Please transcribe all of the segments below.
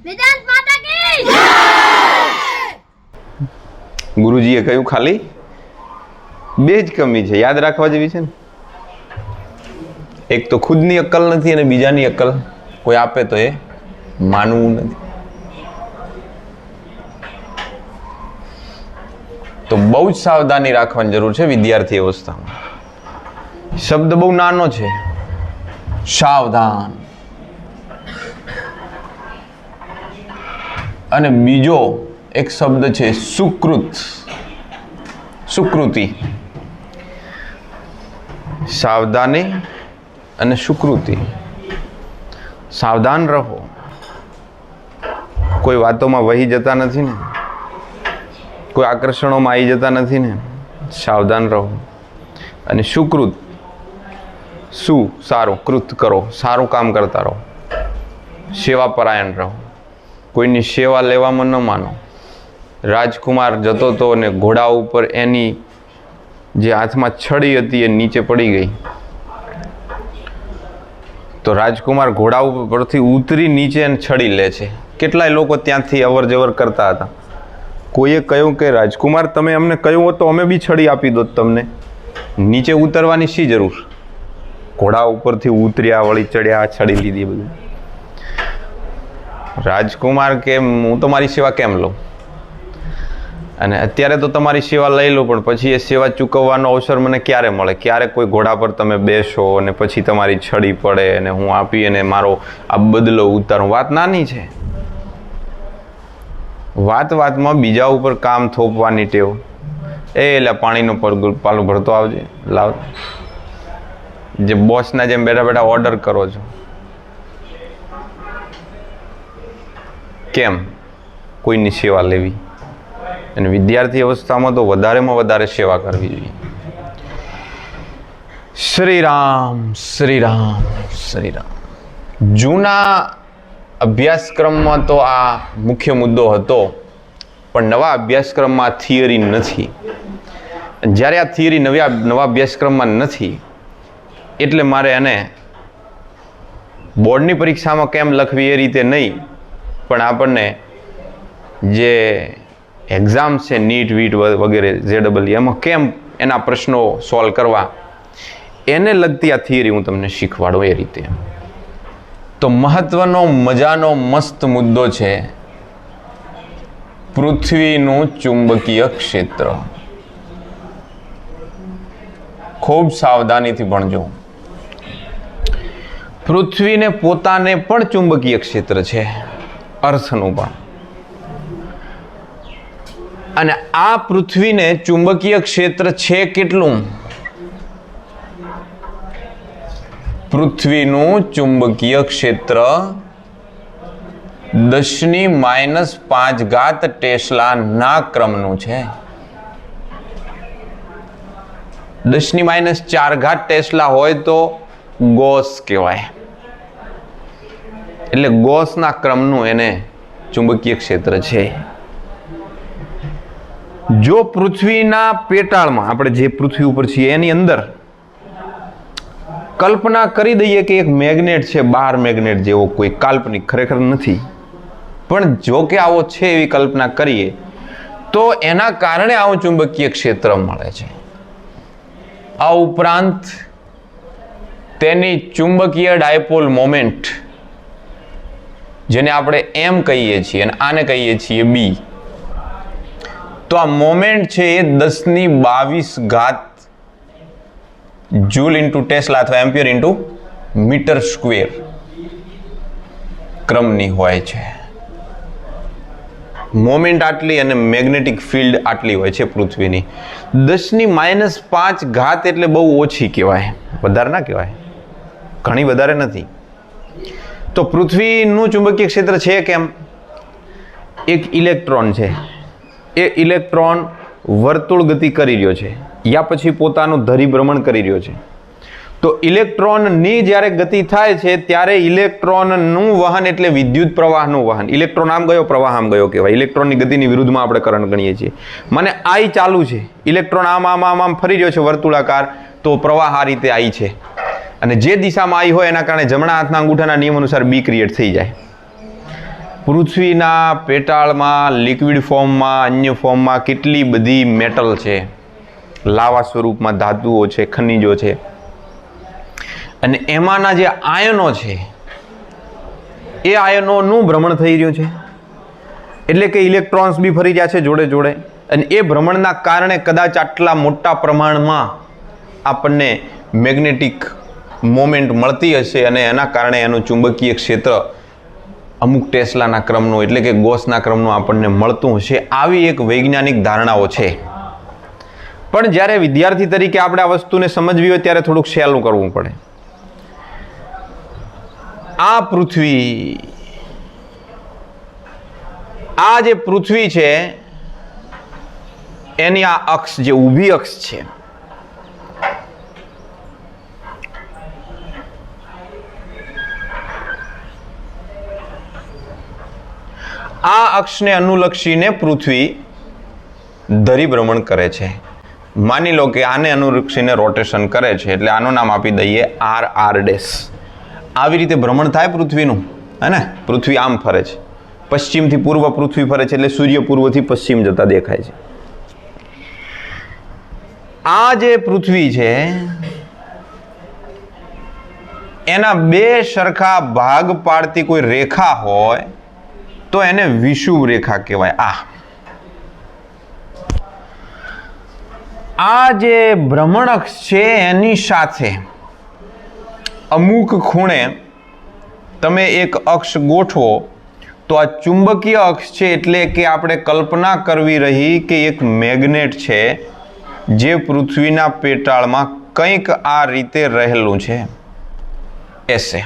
વેદાંત માતા કી ગુરુજીએ કહ્યું ખાલી બે જ કમી છે, યાદ રાખવા જેવી છે ને. એક તો ખુદની અક્કલ નથી અને બીજાની અક્કલ કોઈ આપે તો એ માનવું નથી. તો બહુ જ સાવધાની રાખવાની જરૂર છે વિદ્યાર્થી અવસ્થામાં. શબ્દ બહુ નાનો છે, સાવધાન. અને બીજો એક શબ્દ છે સુકૃત, સુકૃતિ. સાવધાની અને સુકૃતિ. સાવધાન રહો, કોઈ વાતોમાં વહી જતા નથી ને, કોઈ આકર્ષણોમાં આવી જતા નથી ને. સાવધાન રહો. અને સુકૃત, શું સારું કૃત કરો, સારું કામ કરતા રહો. સેવા પરાયણ રહો, કોઈની સેવા લેવામાં ન માનો. રાજકુમાર જતો હતો અને ઘોડા ઉપર એની જે હાથમાં છડી હતી એ નીચે પડી ગઈ. તો રાજકુમાર ઘોડા ઉપરથી ઉતરી નીચે છડી લે છે. કેટલાય લોકો ત્યાંથી અવર જવર કરતા હતા. કોઈએ કહ્યું કે રાજકુમાર તમે અમને કહ્યું હોત તો અમે બી છડી આપી દોત તમને, નીચે ઉતરવાની શી જરૂર? ઘોડા ઉપરથી ઉતર્યા, વળી ચડ્યા, છડી લીધી બધું. રાજકુમાર કે હું તમારી સેવા કેમ લઉં, અને અત્યારે તો તમારી સેવા લઈ લો પણ પછી એ સેવા ચૂકવવાનો અવસર મને ક્યારે મળે? ક્યારે કોઈ ઘોડા પર તમે બેસો અને પછી તમારી છડી પડે અને હું આપી અને મારો આ બદલો ઉતારું? વાત નાની છે. વાત વાતમાં બીજા ઉપર કામ થોપવાની ટેવ. એટલે પાણીનો પાલો ભરતો આવજે, લાવ. જે બોસના જેમ બેઠા બેઠા ઓર્ડર કરો છો. કેમ કોઈની સેવા લેવી? અને વિદ્યાર્થી અવસ્થામાં તો વધારેમાં વધારે સેવા કરવી જોઈએ. શ્રી રામ શ્રી રામ શ્રી રામ. જૂના અભ્યાસક્રમમાં તો આ મુખ્ય મુદ્દો હતો, પણ નવા અભ્યાસક્રમમાં થિયરી નથી. જ્યારે આ થિયરી નવા અભ્યાસક્રમમાં નથી એટલે મારે એને બોર્ડની પરીક્ષામાં કેમ લખવી એ રીતે નહીં, પણ આપણને જે એક્ઝામ છે નીટ વીટ વગેરે JEE એમાં કેમ એના પ્રશ્નો સોલ્વ કરવા એને લગતી આ થિયરી હું તમને શીખવાડું એ રીતે. તો મહત્વનો મજાનો મસ્ત મુદ્દો છે પૃથ્વીનું ચુંબકીય ક્ષેત્ર. ખૂબ સાવધાનીથી ભણજો. પૃથ્વીને પોતાને પણ ચુંબકીય ક્ષેત્ર છે, અર્થનું પણ. અને આ પૃથ્વીને ચુંબકીય ક્ષેત્ર છે કેટલું? પૃથ્વીનું ચુંબકીય ક્ષેત્ર 10⁻⁵ ટેસ્લા ના ક્રમનું છે. 10⁻⁴ ટેસ્લા હોય તો ગોસ કહેવાય. એટલે ગોસના ક્રમનું એને ચુંબકીય ક્ષેત્ર છે. જો પૃથ્વીના પેટાળમાં, આપણે જે પૃથ્વી ઉપર છીએ એની અંદર કલ્પના કરી દઈએ કે એક મેગ્નેટ છે, બહાર મેગ્નેટ જેવો, કોઈ કાલ્પનિક, ખરેખર નથી, પણ જો કે આવો છે એવી કલ્પના કરીએ તો એના કારણે આવું ચુંબકીય ક્ષેત્ર મળે છે. આ ઉપરાંત તેની ચુંબકીય ડાયપોલ મોમેન્ટ, જેને આપણે એમ કહીએ છીએ અને આને કહીએ છીએ બી, તો આ મોમેન્ટ છે એ 10⁻22 જૂલ ઇન્ટુ ટેસ્લા અથવા એમ્પિયર ઇન્ટુ મીટર સ્ક્વેર ક્રમની હોય છે. મોમેન્ટ આટલી અને મેગ્નેટિક ફિલ્ડ આટલી હોય છે પૃથ્વીની. 10⁻⁵ એટલે બહુ ઓછી કહેવાય, વધારે ના કહેવાય, ઘણી વધારે નથી. તો પૃથ્વીનું ચુંબકીય ક્ષેત્ર છે કેમ? એક ઇલેક્ટ્રોન છે, એ ઇલેક્ટ્રોન વર્તુળ ગતિ કરી રહ્યો છે, યા પછી પોતાનું ધરીભ્રમણ કરી રહ્યો છે. તો ઇલેક્ટ્રોનની જ્યારે ગતિ થાય છે ત્યારે ઇલેક્ટ્રોનનું વહન એટલે વિદ્યુત પ્રવાહનું વહન. ઇલેક્ટ્રોન આમ ગયો, પ્રવાહ આમ ગયો કહેવાય. ઇલેક્ટ્રોનની ગતિની વિરુદ્ધમાં આપણે કરંટ ગણીએ છીએ. મને આઈ ચાલુ છે, ઇલેક્ટ્રોન આમ આમ આમ આમ ફરી રહ્યો છે વર્તુળાકાર, તો પ્રવાહ આ રીતે આઈ છે. અને જે દિશામાં આઈ હોય એના કારણે જમણા હાથના અંગૂઠાના નિયમ અનુસાર બી ક્રિએટ થઈ જાય. પૃથ્વીના પેટાળમાં લિક્વિડ ફોર્મમાં અન્ય ફોર્મમાં કેટલી બધી મેટલ છે, લાવા સ્વરૂપમાં ધાતુઓ છે, ખનિજો છે, અને એમાંના જે આયનો છે એ આયનોનું ભ્રમણ થઈ રહ્યું છે, એટલે કે ઇલેક્ટ્રોન્સ બી ફરી રહ્યા છે જોડે જોડે, અને એ ભ્રમણના કારણે કદાચ આટલા મોટા પ્રમાણમાં આપણને મેગ્નેટિક મોમેન્ટ મળતી હશે, અને એના કારણે એનું ચુંબકીય ક્ષેત્ર અમુક ટેસ્લાના ક્રમનું એટલે કે ગોસના ક્રમનું આપણને મળતું હશે. આવી એક વૈજ્ઞાનિક ધારણાઓ છે. પણ જ્યારે વિદ્યાર્થી તરીકે આપણે આ વસ્તુને સમજવી હોય ત્યારે થોડુંક સહેલું કરવું પડે. આ પૃથ્વી, આ જે પૃથ્વી છે એની આ અક્ષ જે ઊભી અક્ષ છે, આ અક્ષને અનુલક્ષીને પૃથ્વી ધરીભ્રમણ કરે છે. માની લો કે આને અનુલક્ષીને રોટેશન કરે છે, એટલે આનું નામ આપી દઈએ RR'. આવી રીતે ભ્રમણ થાય પૃથ્વીનું, હે ને? પૃથ્વી આમ ફરે છે, પશ્ચિમથી પૂર્વ પૃથ્વી ફરે છે, એટલે સૂર્ય પૂર્વથી પશ્ચિમ જતા દેખાય છે. આ જે પૃથ્વી છે એના બે સરખા ભાગ પાડતી કોઈ રેખા હોય તો એને વિષુવ રેખા કહેવાય. આ જે ભ્રમણ અક્ષ છે એની સાથે અમુક ખૂણે તમે એક અક્ષ ગોઠવો તો આ ચુંબકીય અક્ષ છે, એટલે કે આપણે કલ્પના કરવી રહી કે એક મેગ્નેટ છે જે પૃથ્વીના પેટાળમાં કંઈક આ રીતે રહેલું છે એસે.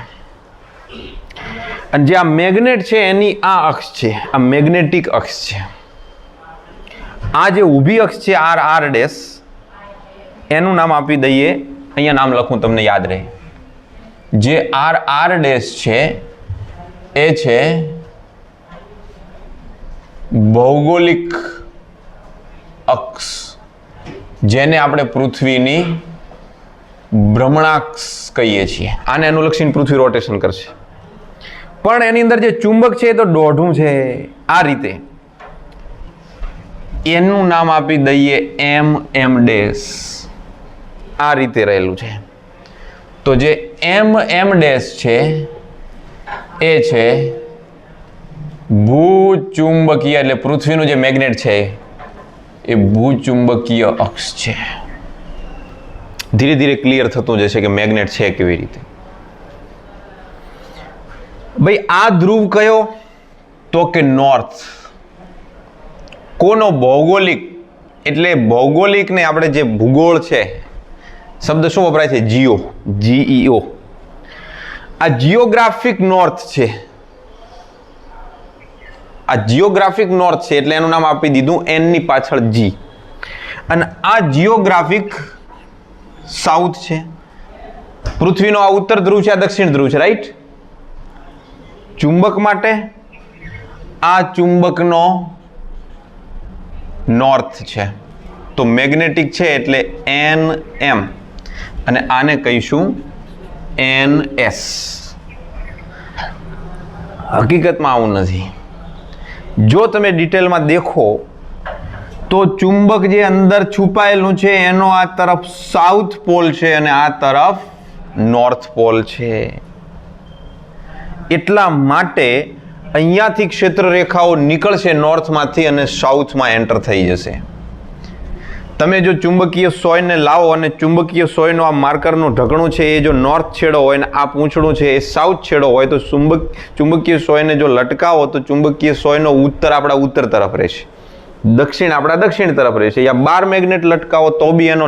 અને જે આ મેગ્નેટ છે એની આ અક્ષ છે, આ મેગ્નેટિક અક્ષ છે. આ જે ઊભી અક્ષ છે RR', એનું નામ આપી દઈએ, અહીંયા નામ લખું તમને યાદ રહે. જે RR' છે એ છે ભૌગોલિક અક્ષ, જેને આપણે પૃથ્વીની ભ્રમણાક્ષ કહીએ છીએ. આને અનુલક્ષીને પૃથ્વી રોટેશન કરશે. પણ એની અંદર જે ચુંબક છે એ તો દોઢું છે, આ રીતે. એનું નામ આપી દઈએ MM'. આ રીતે રહેલું છે. તો જે MM' છે એ છે ભૂચુંબકીય, એટલે પૃથ્વીનું જે મેગ્નેટ છે એ ભૂચુંબકીય અક્ષ છે. ધીરે ધીરે ક્લિયર થતું જશે કે મેગ્નેટ છે કેવી રીતે. ભાઈ આ ધ્રુવ કયો? તો કે નોર્થ. કોનો? ભૌગોલિક. એટલે ભૌગોલિકને આપણે જે ભૂગોળ છે, શબ્દ શું વપરાય છે? જીઓ, GEO. આ જીઓગ્રાફિક નોર્થ છે. આ જીઓગ્રાફિક નોર્થ છે એટલે એનું નામ આપી દીધું N ની પાછળ G. અને આ જીઓગ્રાફિક સાઉથ છે. પૃથ્વીનો આ ઉત્તર ધ્રુવ છે, આ દક્ષિણ ધ્રુવ છે, રાઈટ? ચુંબક માટે આ ચુંબકનો નોર્થ છે. તો મેગ્નેટિક છે એટલે NM, અને આને કહીશું NS. હકીકતમાં આવું નથી. જો તમે ડિટેલમાં દેખો તો ચુંબક જે અંદર છુપાયેલું છે એનો આ તરફ સાઉથ પોલ છે અને આ તરફ નોર્થ પોલ છે. એટલા માટે અહીંયાથી ક્ષેત્ર રેખાઓ નીકળશે નોર્થમાંથી અને સાઉથમાં એન્ટર થઈ જશે. તમે જો ચુંબકીય સોયને લાવો અને ચુંબકીય સોયનો આ માર્કરનું ઢગણું છે એ જો નોર્થ છેડો હોય ને આ પૂંછડું છે એ સાઉથ છેડો હોય તો ચુંબકીય સોયને જો લટકાવો તો ચુંબકીય સોયનો ઉત્તર આપણા ઉત્તર તરફ રહેશે, દક્ષિણ આપણા દક્ષિણ તરફ રહેશે. યા 12 મેગ્નેટ લટકાવો તો બી એનો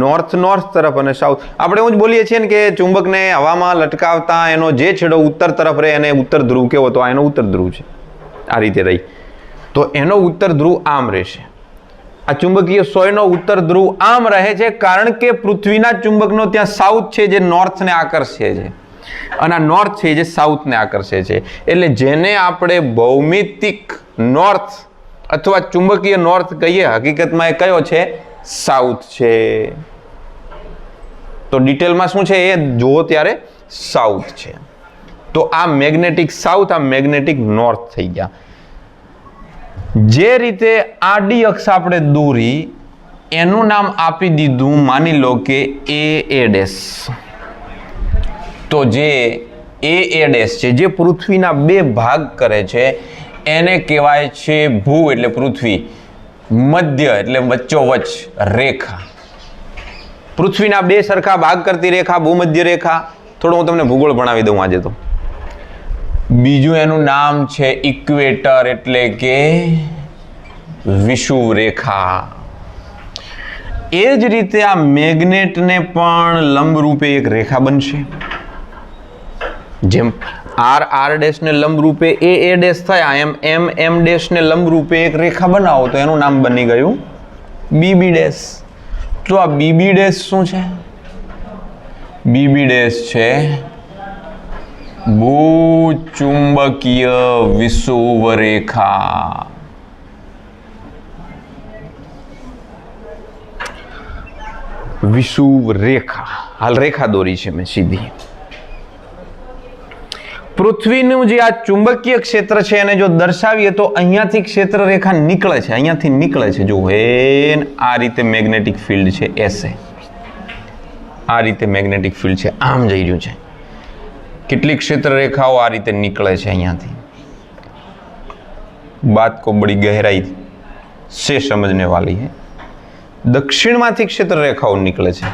નોર્થ તરફ અને સાઉથ. આપણે એવું જ બોલીએ છીએ ને કે ચુંબકને હવામાં લટકાવતા એનો જે છેડો ઉત્તર તરફ રહે અને ઉત્તર ધ્રુવ કેવો, તો આ એનો ઉત્તર ધ્રુવ છે. આ રીતે રહી તો એનો ઉત્તર ધ્રુવ આમ રહેશે. આ ચુંબકીય સોયનો ઉત્તર ધ્રુવ આમ રહે છે કારણ કે પૃથ્વીના ચુંબકનો ત્યાં સાઉથ છે જે નોર્થને આકર્ષે છે અને આ નોર્થ છે જે સાઉથને આકર્ષે છે. એટલે જેને આપણે ભૌમિતિક નોર્થ અથવા ચુંબકીય નોર્થ કહીએ, હકીકતમાં એ કયો છે? સાઉથ છે. તો ડિટેલમાં શું છે એ જુઓ ત્યારે સાઉથ છે. તો આ મેગ્નેટિક સાઉથ, આ મેગ્નેટિક નોર્થ થઈ ગયા. જે રીતે આડી અક્ષ આપણે દોરી એનું નામ આપી દીધું, માની લો કે એ ડેશ. તો જે એ ડેશ છે, જે પૃથ્વીના બે ભાગ કરે છે, એને કહેવાય છે ભૂ એટલે પૃથ્વી, મધ્ય એટલે વચ્ચોવચ્ચ રેખા. પૃથ્વીના બે સરખા ભાગ કરતી રેખા ભૂમધ્ય રેખા. થોડું હું તમને ભૂગોળ ભણાવી દઉં આજે તો. બીજું એનું નામ છે ઇક્વેટર એટલે કે વિષુવ રેખા. એ જ રીતે આ મેગ્નેટને પણ લંબરૂપે એક રેખા બનશે. જેમ આર ડેશ ને લંબરૂપે એ ડેશ થયા, એમ ડેશ ને લંબરૂપે એક રેખા બનાવો તો એનું નામ બની ગયું બીબી ડેશ. તો આ બીબી ડેશ શું છે? બીબી ડેશ છે ભૂચુંબકીય વિષુવ રેખા. વિષુવ રેખા. હાલ રેખા દોરી છે મેં સીધી. પૃથ્વીનું જે આ ચુંબકીય ક્ષેત્ર છે એને જો દર્શાવીએ તો અહીંયાથી ક્ષેત્ર રેખા નીકળે છે, અહીંયાથી નીકળે છે. જો આ રીતે મેગ્નેટિક ફિલ્ડ છે એસે, આ રીતે મેગ્નેટિક ફિલ્ડ છે, આમ જઈ રહ્યું છે. કેટલીક ક્ષેત્ર રેખાઓ આ રીતે નીકળે છે અહીંયાથી. बात को बड़ी गहराई से समझने वाली है. દક્ષિણમાંથી ક્ષેત્ર રેખાઓ નીકળે છે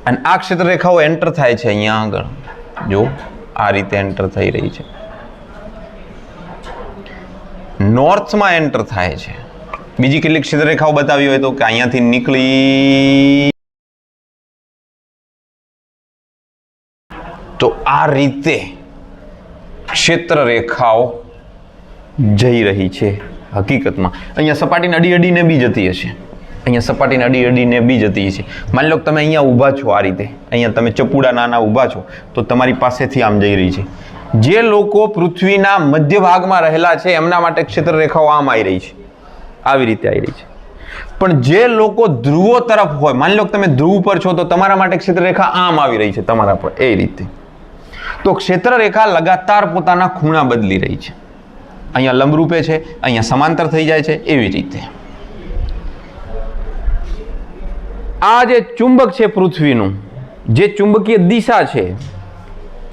અને આ ક્ષેત્ર રેખાઓ એન્ટર થાય છે અહીંયા આગળ. જો આ રીતે એન્ટર થઈ રહી છે, નોર્થમાં એન્ટર થાય છે. બીજી કેટલીક ક્ષેત્ર રેખાઓ બતાવી હોય તો કે અહીંયાથી નીકળી, તો આ રીતે ક્ષેત્ર રેખાઓ જઈ રહી છે. હકીકતમાં અહીંયા સપાટીને અડી અડીને બી જતી હશે, અહીંયા સપાટીને અડી અડીને બી જતી હશે. માની લો કે તમે અહીંયા ઊભા છો, આ રીતે અહીંયા તમે ચપુડા નાના ઊભા છો તો તમારી પાસેથી આમ જઈ રહી છે. જે લોકો પૃથ્વીના મધ્ય ભાગમાં રહેલા છે એમના માટે ક્ષેત્ર રેખાઓ આમ આવી રહી છે, આવી રીતે આવી રહી છે. પણ જે લોકો ધ્રુવો તરફ હોય, માની લો કે તમે ધ્રુવ પર છો તો તમારા માટે ક્ષેત્ર રેખા આમ આવી રહી છે તમારા પર, એ રીતે. તો ક્ષેત્ર રેખા લગાતાર પોતાના ખૂણા બદલી રહી છે. અહીંયા લંબરૂપે છે, અહીંયા સમાંતર થઈ જાય છે, એવી રીતે. આ જે ચુંબક છે પૃથ્વીનું, જે ચુંબકીય દિશા છે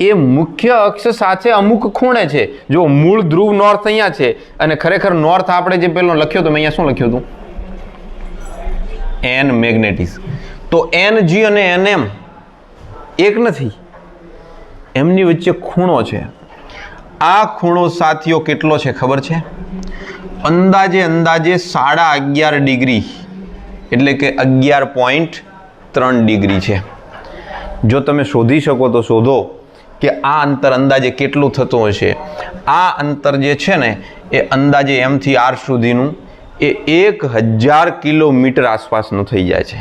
એ મુખ્ય અક્ષ સાથે અમુક ખૂણે છે. જો મૂળ ધ્રુવ નોર્થ અહીંયા છે અને ખરેખર નોર્થ આપણે જે પેલો લખ્યો તો મેં અહીંયા શું લખ્યું હતું? એન મેગ્નેટિસ. તો એન જી અને એન એમ એક નથી, એમની વચ્ચે ખૂણો છે. આ ખૂણો સાથીઓ કેટલો છે ખબર છે? અંદાજે 11.5 ડિગ્રી એટલે કે 11.3 ડિગ્રી છે. જો તમે શોધી શકો તો શોધો કે આ અંતર અંદાજે કેટલું થતું હશે. આ અંતર જે છે ને એ અંદાજે એમથી આર સુધીનું એ 1000 કિલોમીટર આસપાસનું થઈ જાય છે.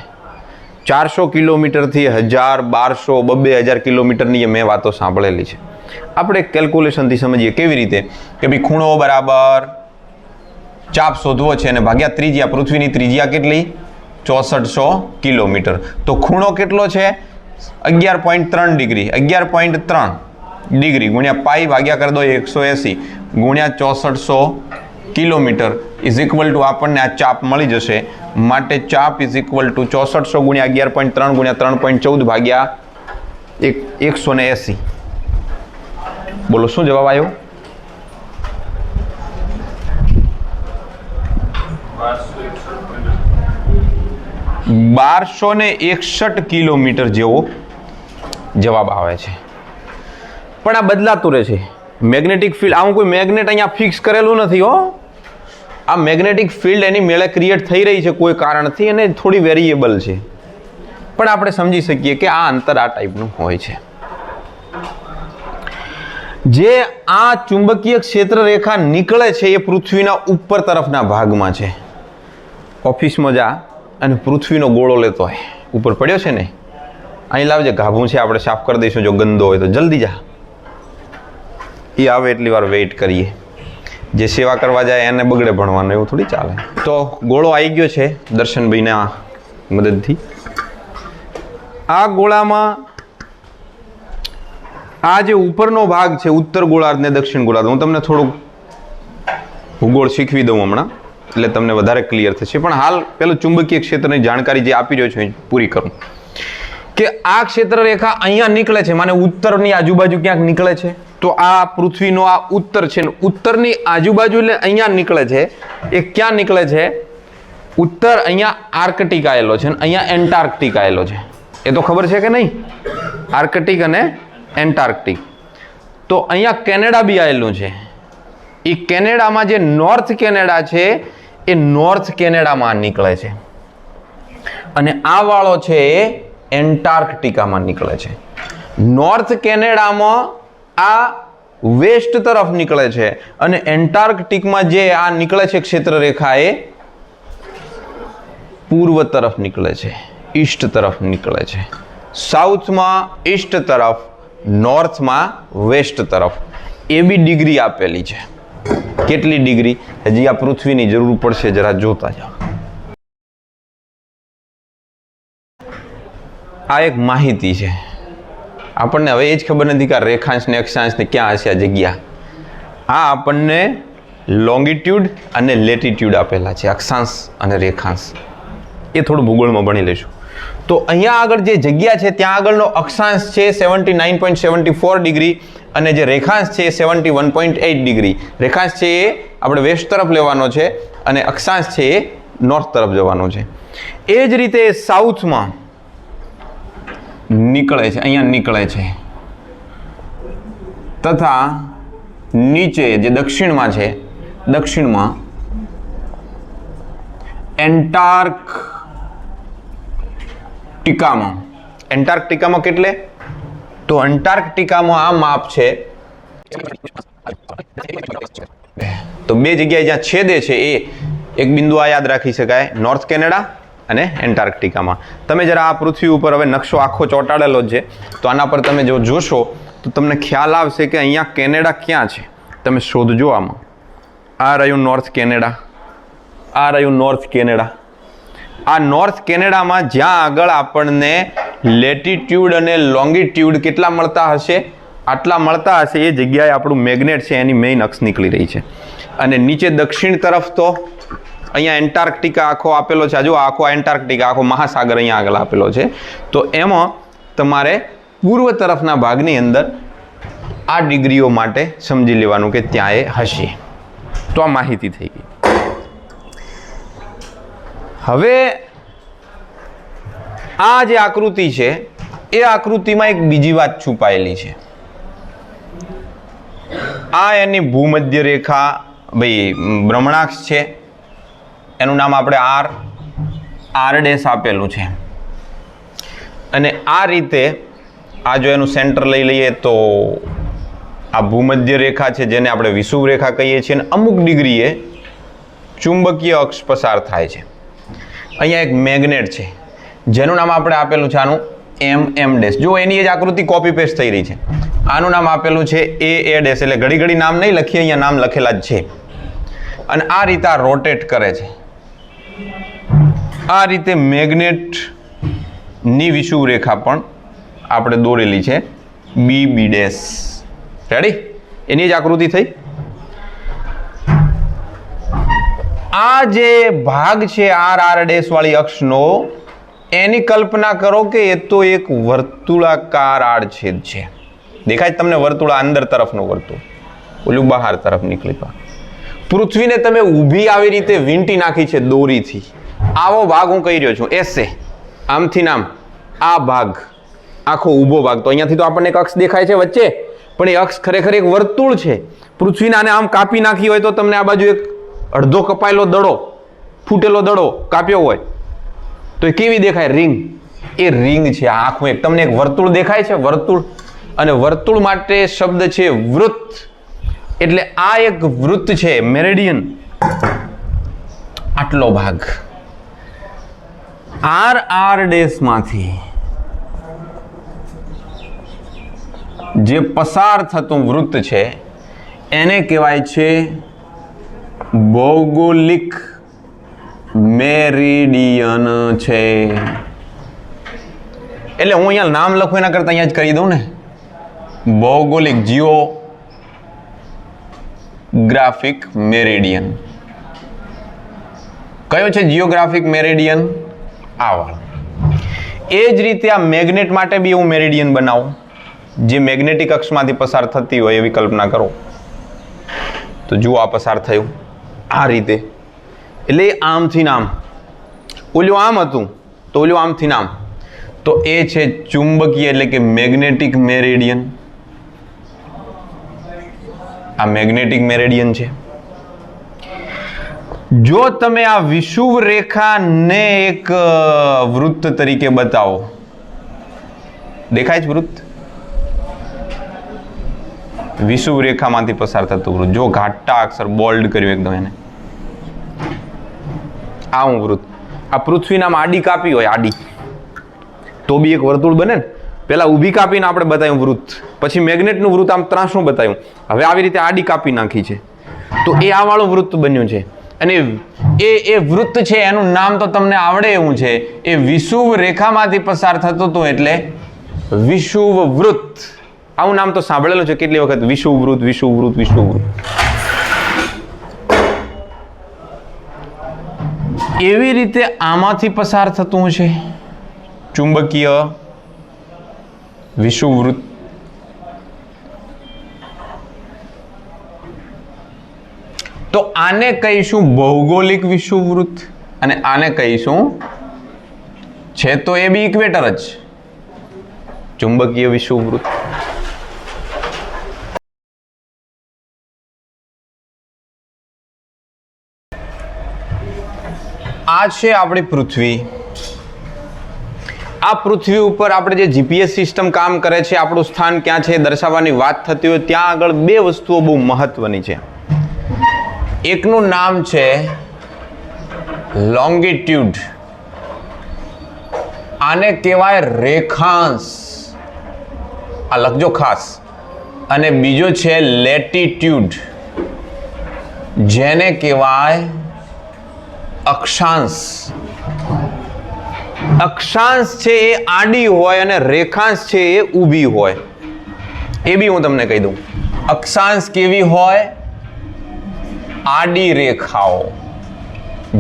400 કિલોમીટરથી 1000, 1200, 2000 કિલોમીટરની મેં વાતો સાંભળેલી છે. આપણે કેલ્ક્યુલેશનથી સમજીએ કેવી રીતે કે ભાઈ ખૂણો બરાબર ચાપ શોધવો છે અને ભાગ્યા ત્રિજ્યા, પૃથ્વીની ત્રિજ્યા કેટલી? 6400 કિલોમીટર. તો ખૂણો કેટલો છે? 11.3 ડિગ્રી. 11.3 ડિગ્રી ગુણ્યા પાઈ ભાગ્યા કરી દો 180 ગુણ્યા 6400 કિલોમીટર ઇઝ ઇક્વલ ટુ આપણને આ ચાપ મળી જશે. માટે ચાપ ઇઝ ઇક્વલ ટુ 6400 ગુણ્યા 11.3 ગુણ્યા 3.14 ભાગ્યા 180. બોલો શું જવાબ આવ્યો? 1261 કિલોમીટર જેવો જવાબ આવે છે. પણ આ બદલાતું રહે છે. મેગ્નેટિક ફિલ્ડ, આવું કોઈ મેગ્નેટ અહીંયા ફિક્સ કરેલું નથી હો. આ મેગ્નેટિક ફિલ્ડ એની મેળે ક્રિએટ થઈ રહી છે કોઈ કારણથી અને થોડી વેરિયેબલ છે. પણ આપણે સમજી શકીએ કે આ અંતર આ ટાઈપનું હોય છે. જે આ ચુંબકીય ક્ષેત્ર રેખા નીકળે છે એ પૃથ્વીના ઉપર તરફના ભાગમાં છે. ઓફિસમાં જા અને પૃથ્વીનો ગોળો લેતો હોય, ઉપર પડ્યો છે ને, અહીં લાવજે, ગાભું છે આપણે સાફ કરી દઈશું જો ગંદો હોય તો. જલ્દી જા, એ આવે એટલી વાર વેઇટ કરીએ. જે સેવા કરવા જાય એને બગડે ભણવાનું, એવું થોડી ચાલે. તો ગોળો આવી ગયો છે દર્શનભાઈના મદદથી. આ ગોળામાં આ જે ઉપરનો ભાગ છે ઉત્તર ગોળાર્ધ ને દક્ષિણ ગોળાર્ધ, હું તમને થોડુંક ભૂગોળ શીખવી દઉં હમણાં, એટલે તમને વધારે ક્લિયર થશે. પણ હાલ પેલું ચુંબકીય ક્ષેત્રની જાણકારી જે આપી રહ્યો છું એ પૂરી કરું કે આ ક્ષેત્ર રેખા અહીંયા નીકળે છે, માને ઉત્તરની આજુબાજુ ક્યાંક નીકળે છે. તો આ પૃથ્વીનો આ ઉત્તર છે, ઉત્તરની આજુબાજુ એટલે અહીંયા નીકળે છે. એ ક્યાં નીકળે છે? ઉત્તર અહીંયા આર્કટિક આવેલો છે, અહીંયા એન્ટાર્કટિક આવેલો છે. એ તો ખબર છે કે નહીં? આર્કટિક અને એન્ટાર્કટિક. તો અહીંયા કેનેડા બી આવેલું છે. એ કેનેડામાં જે નોર્થ કેનેડા છે એ નોર્થ કેનેડામાં નીકળે છે, અને આ વાળો છે એ એન્ટાર્કટિકામાં નીકળે છે. નોર્થ કેનેડામાં આ વેસ્ટ તરફ નીકળે છે, અને એન્ટાર્કટિકમાં જે આ નીકળે છે ક્ષેત્ર રેખા એ પૂર્વ તરફ નીકળે છે, ઈસ્ટ તરફ નીકળે છે. સાઉથમાં ઈસ્ટ તરફ, નોર્થમાં વેસ્ટ તરફ. એ બી ડિગ્રી આપેલી છે. કેટલી ડિગ્રી? હજી આ પૃથ્વીની જરૂર પડશે, જરા જોતા જાઓ. આ એક માહિતી છે. આપણને હવે એ જ ખબર નથી કે આ રેખાંશ ને અક્ષાંશ ને ક્યાં હશે આ જગ્યા. આ આપણને લોંગિટ્યુડ અને લેટિટ્યુડ આપેલા છે, અક્ષાંશ અને રેખાંશ. એ થોડું ભૂગોળમાં ભણી લઈશું. તો અહીંયા આગળ જે જગ્યા છે ત્યાં આગળનો અક્ષાંશ છે 79.74 ડિગ્રી, અને જે રેખાંશ છે 71.8 ડિગ્રી. રેખાંશ છે એ આપણે વેસ્ટ તરફ લેવાનો છે, અને અક્ષાંશ છે એ નોર્થ તરફ જવાનો છે. એ જ રીતે સાઉથમાં નીકળે છે, અહીંયા નીકળે છે, તથા નીચે જે દક્ષિણમાં છે, દક્ષિણમાં એન્ટાર્કટિકામાં કેટલે? તો એન્ટાર્કટિકામાં આ માપ છે. તો બે જગ્યાએ જ્યાં છેદે છે એ એક બિંદુ આ યાદ રાખી શકાય, નોર્થ કેનેડા અને એન્ટાર્કટિકામાં. તમે જરા આ પૃથ્વી ઉપર હવે નકશો આખો ચોંટાડેલો જ છે, તો આના પર તમે જો જોશો તો તમને ખ્યાલ આવશે કે અહીંયા કેનેડા ક્યાં છે. તમે શોધજો આમાં. આ રહ્યું નોર્થ કેનેડા, આ રહ્યું નોર્થ કેનેડા. આ નોર્થ કેનેડામાં જ્યાં આગળ આપણને લેટિટ્યુડ અને લોંગિટ્યુડ કેટલા મળતા હશે? આટલા મળતા હશે. એ જગ્યાએ આપણું મેગ્નેટ છે એની મેઇન અક્ષ નીકળી રહી છે. અને નીચે દક્ષિણ તરફ તો અહીંયા એન્ટાર્કટિકા આખો આપેલો છે. જો આખો એન્ટાર્કટિકા, આખો મહાસાગર અહીંયા આગળ આપેલો છે. તો એમાં તમારે પૂર્વ તરફના ભાગની અંદર આ ડિગ્રીઓ માટે સમજી લેવાનું કે ત્યાં એ હશે. તો આ માહિતી થઈ ગઈ. હવે આ જે આકૃતિ છે એ આકૃતિમાં એક બીજી વાત છુપાયેલી છે. આ એની ભૂમધ્ય રેખા, ભાઈ ભ્રમણાક્ષ છે, એનું નામ આપણે આર ડેશ આપેલું છે. અને આ રીતે આ જો એનું સેન્ટર લઈ લઈએ તો આ ભૂમધ્ય રેખા છે, જેને આપણે વિષુવ રેખા કહીએ છીએ, અને અમુક ડિગ્રીએ ચુંબકીય અક્ષ પસાર થાય છે. અહીંયા એક મેગ્નેટ છે જેનું નામ આપણે આપેલું છે આનું એમ ડેશ. જો એની જ આકૃતિ કોપી પેસ્ટ થઈ રહી છે. આનું નામ આપેલું છે એ ડેશ. એટલે ઘડી ઘડી નામ નહીં લખીએ, અહીંયા નામ લખેલા જ છે. અને આ રીતે આ રોટેટ કરે છે. આ રીતે મેગ્નેટની વિષુવ રેખા પણ આપણે દોરેલી છે, બી ડેશ. રેડી? એની જ આકૃતિ થઈ. આ જે ભાગ છે આર ડેશ વાળી અક્ષનો, એની કલ્પના કરો કે એ તો એક વર્તુળાકાર આડછેદ છે. દેખાય તમને વર્તુળ? અંદર તરફનો વર્તુળ, ઓલું બહાર તરફ નીકળી પા. પૃથ્વીને તમે ઊભી આવી રીતે વીંટી નાખી છે દોરીથી. આવો ભાગ હું કહી રહ્યો છું એસે. આમથી નામ આ ભાગ આખો ઊભો ભાગ. તો અહીંયાથી તો આપણને એક અક્ષ દેખાય છે વચ્ચે, પણ એ અક્ષ ખરેખર એક વર્તુળ છે. પૃથ્વીને આને આમ કાપી નાખી હોય તો તમને આ બાજુ એક અડધો કપાયેલો દડો, ફૂટેલો દડો કાપ્યો હોય તો એ કેવી દેખાય? રિંગ. એ રિંગ છે આખું એક. તમને એક વર્તુળ દેખાય છે, વર્તુળ. અને વર્તુળ માટે શબ્દ છે વૃત્ત. એટલે આ એક વૃત્ત છે, મેરેડિયન. આટલો ભાગ આર ડેશમાંથી જે પસાર થતું વૃત્ત છે એને કહેવાય છે ભૌગોલિક મેરિડિયન છે. એટલે હું અહીંયા નામ લખું એના કરતાં અહીંયા જ કરી દઉં ને, ભૌગોલિક જીઓગ્રાફિક મેરિડિયન. કયો છે જીઓગ્રાફિક મેરિડિયન? આ વાળો. એ જ રીતે આ મેગ્નેટ માટે બી હું મેરિડિયન બનાવું જે મેગ્નેટિક અક્ષમાંથી પસાર થતી હોય એવી કલ્પના કરો. તો જુઓ આ પસાર થયું આ રીતે, એટલે આમથી નામ, ઓલું આમ હતું તો ઓલું આમથી નામ, તો એ છે ચુંબકીય એટલે કે મેગ્નેટિક મેરિડિયન. આ મેગ્નેટિક મેરિડિયન છે. જો તમે આ વિષુવ રેખાને એક વૃત્ત તરીકે બતાવો, દેખાય છે વૃત્ત? વિષુવ રેખામાંથી પસાર થતું વૃત્ત. જો ઘાટા અક્ષર બોલ્ડ કર્યું એકદમ એને. આ હું વૃત્ત. આ પૃથ્વીના આડી કાપી હોય, આડી, તો બી એક વર્તુળ બને ને. પેલા ઊભી કાપીને આપણે બતાવ્યું વૃત્ત, પછી મેગ્નેટનું વૃત્ત આમ ત્રાસું બતાવ્યું, હવે આવી રીતે આડી કાપી નાખી છે, તો એ આ વાળું વૃત્ત બન્યું છે. અને એ વૃત્ત છે એનું નામ તો તમને આવડે એવું છે, એ વિષુવ રેખામાંથી પસાર થતું હતું એટલે વિષુવ વૃત્ત. આવું નામ તો સાંભળેલું છે કેટલી વખત, વિષુવ વૃત્ત, વિષુવ વૃત્ત, વિષુવ વૃત્ત. એવી રીતે આમાંથી પસાર થતું છે ચુંબકીય વિષુવવૃત્ત. તો આને કહીશું ભૌગોલિક વિષુવવૃત્ત અને આને કહીશું, છે તો એ બી ઇક્વેટર જ, ચુંબકીય વિષુવવૃત્ત. આ છે આપણી પૃથ્વી. આ પૃથ્વી ઉપર આપણે જે જીપીએસ સિસ્ટમ કામ કરે છે, આપણું સ્થાન ક્યાં છે દર્શાવવાની વાત થતી હોય, ત્યાં આગળ બે વસ્તુઓ બહુ મહત્વની છે. એકનું નામ છે લોંગિટ્યુડ, આને કહેવાય રેખાંશ, આ લખજો ખાસ. અને બીજો છે લેટિટ્યુડ, જેને કહેવાય અક્ષાંશ. અક્ષાંશ છે એ આડી હોય અને રેખાંશ છે એ ઊભી હોય. એ બી હું તમને કહી દઉં. અક્ષાંશ કેવી હોય? આડી રેખાઓ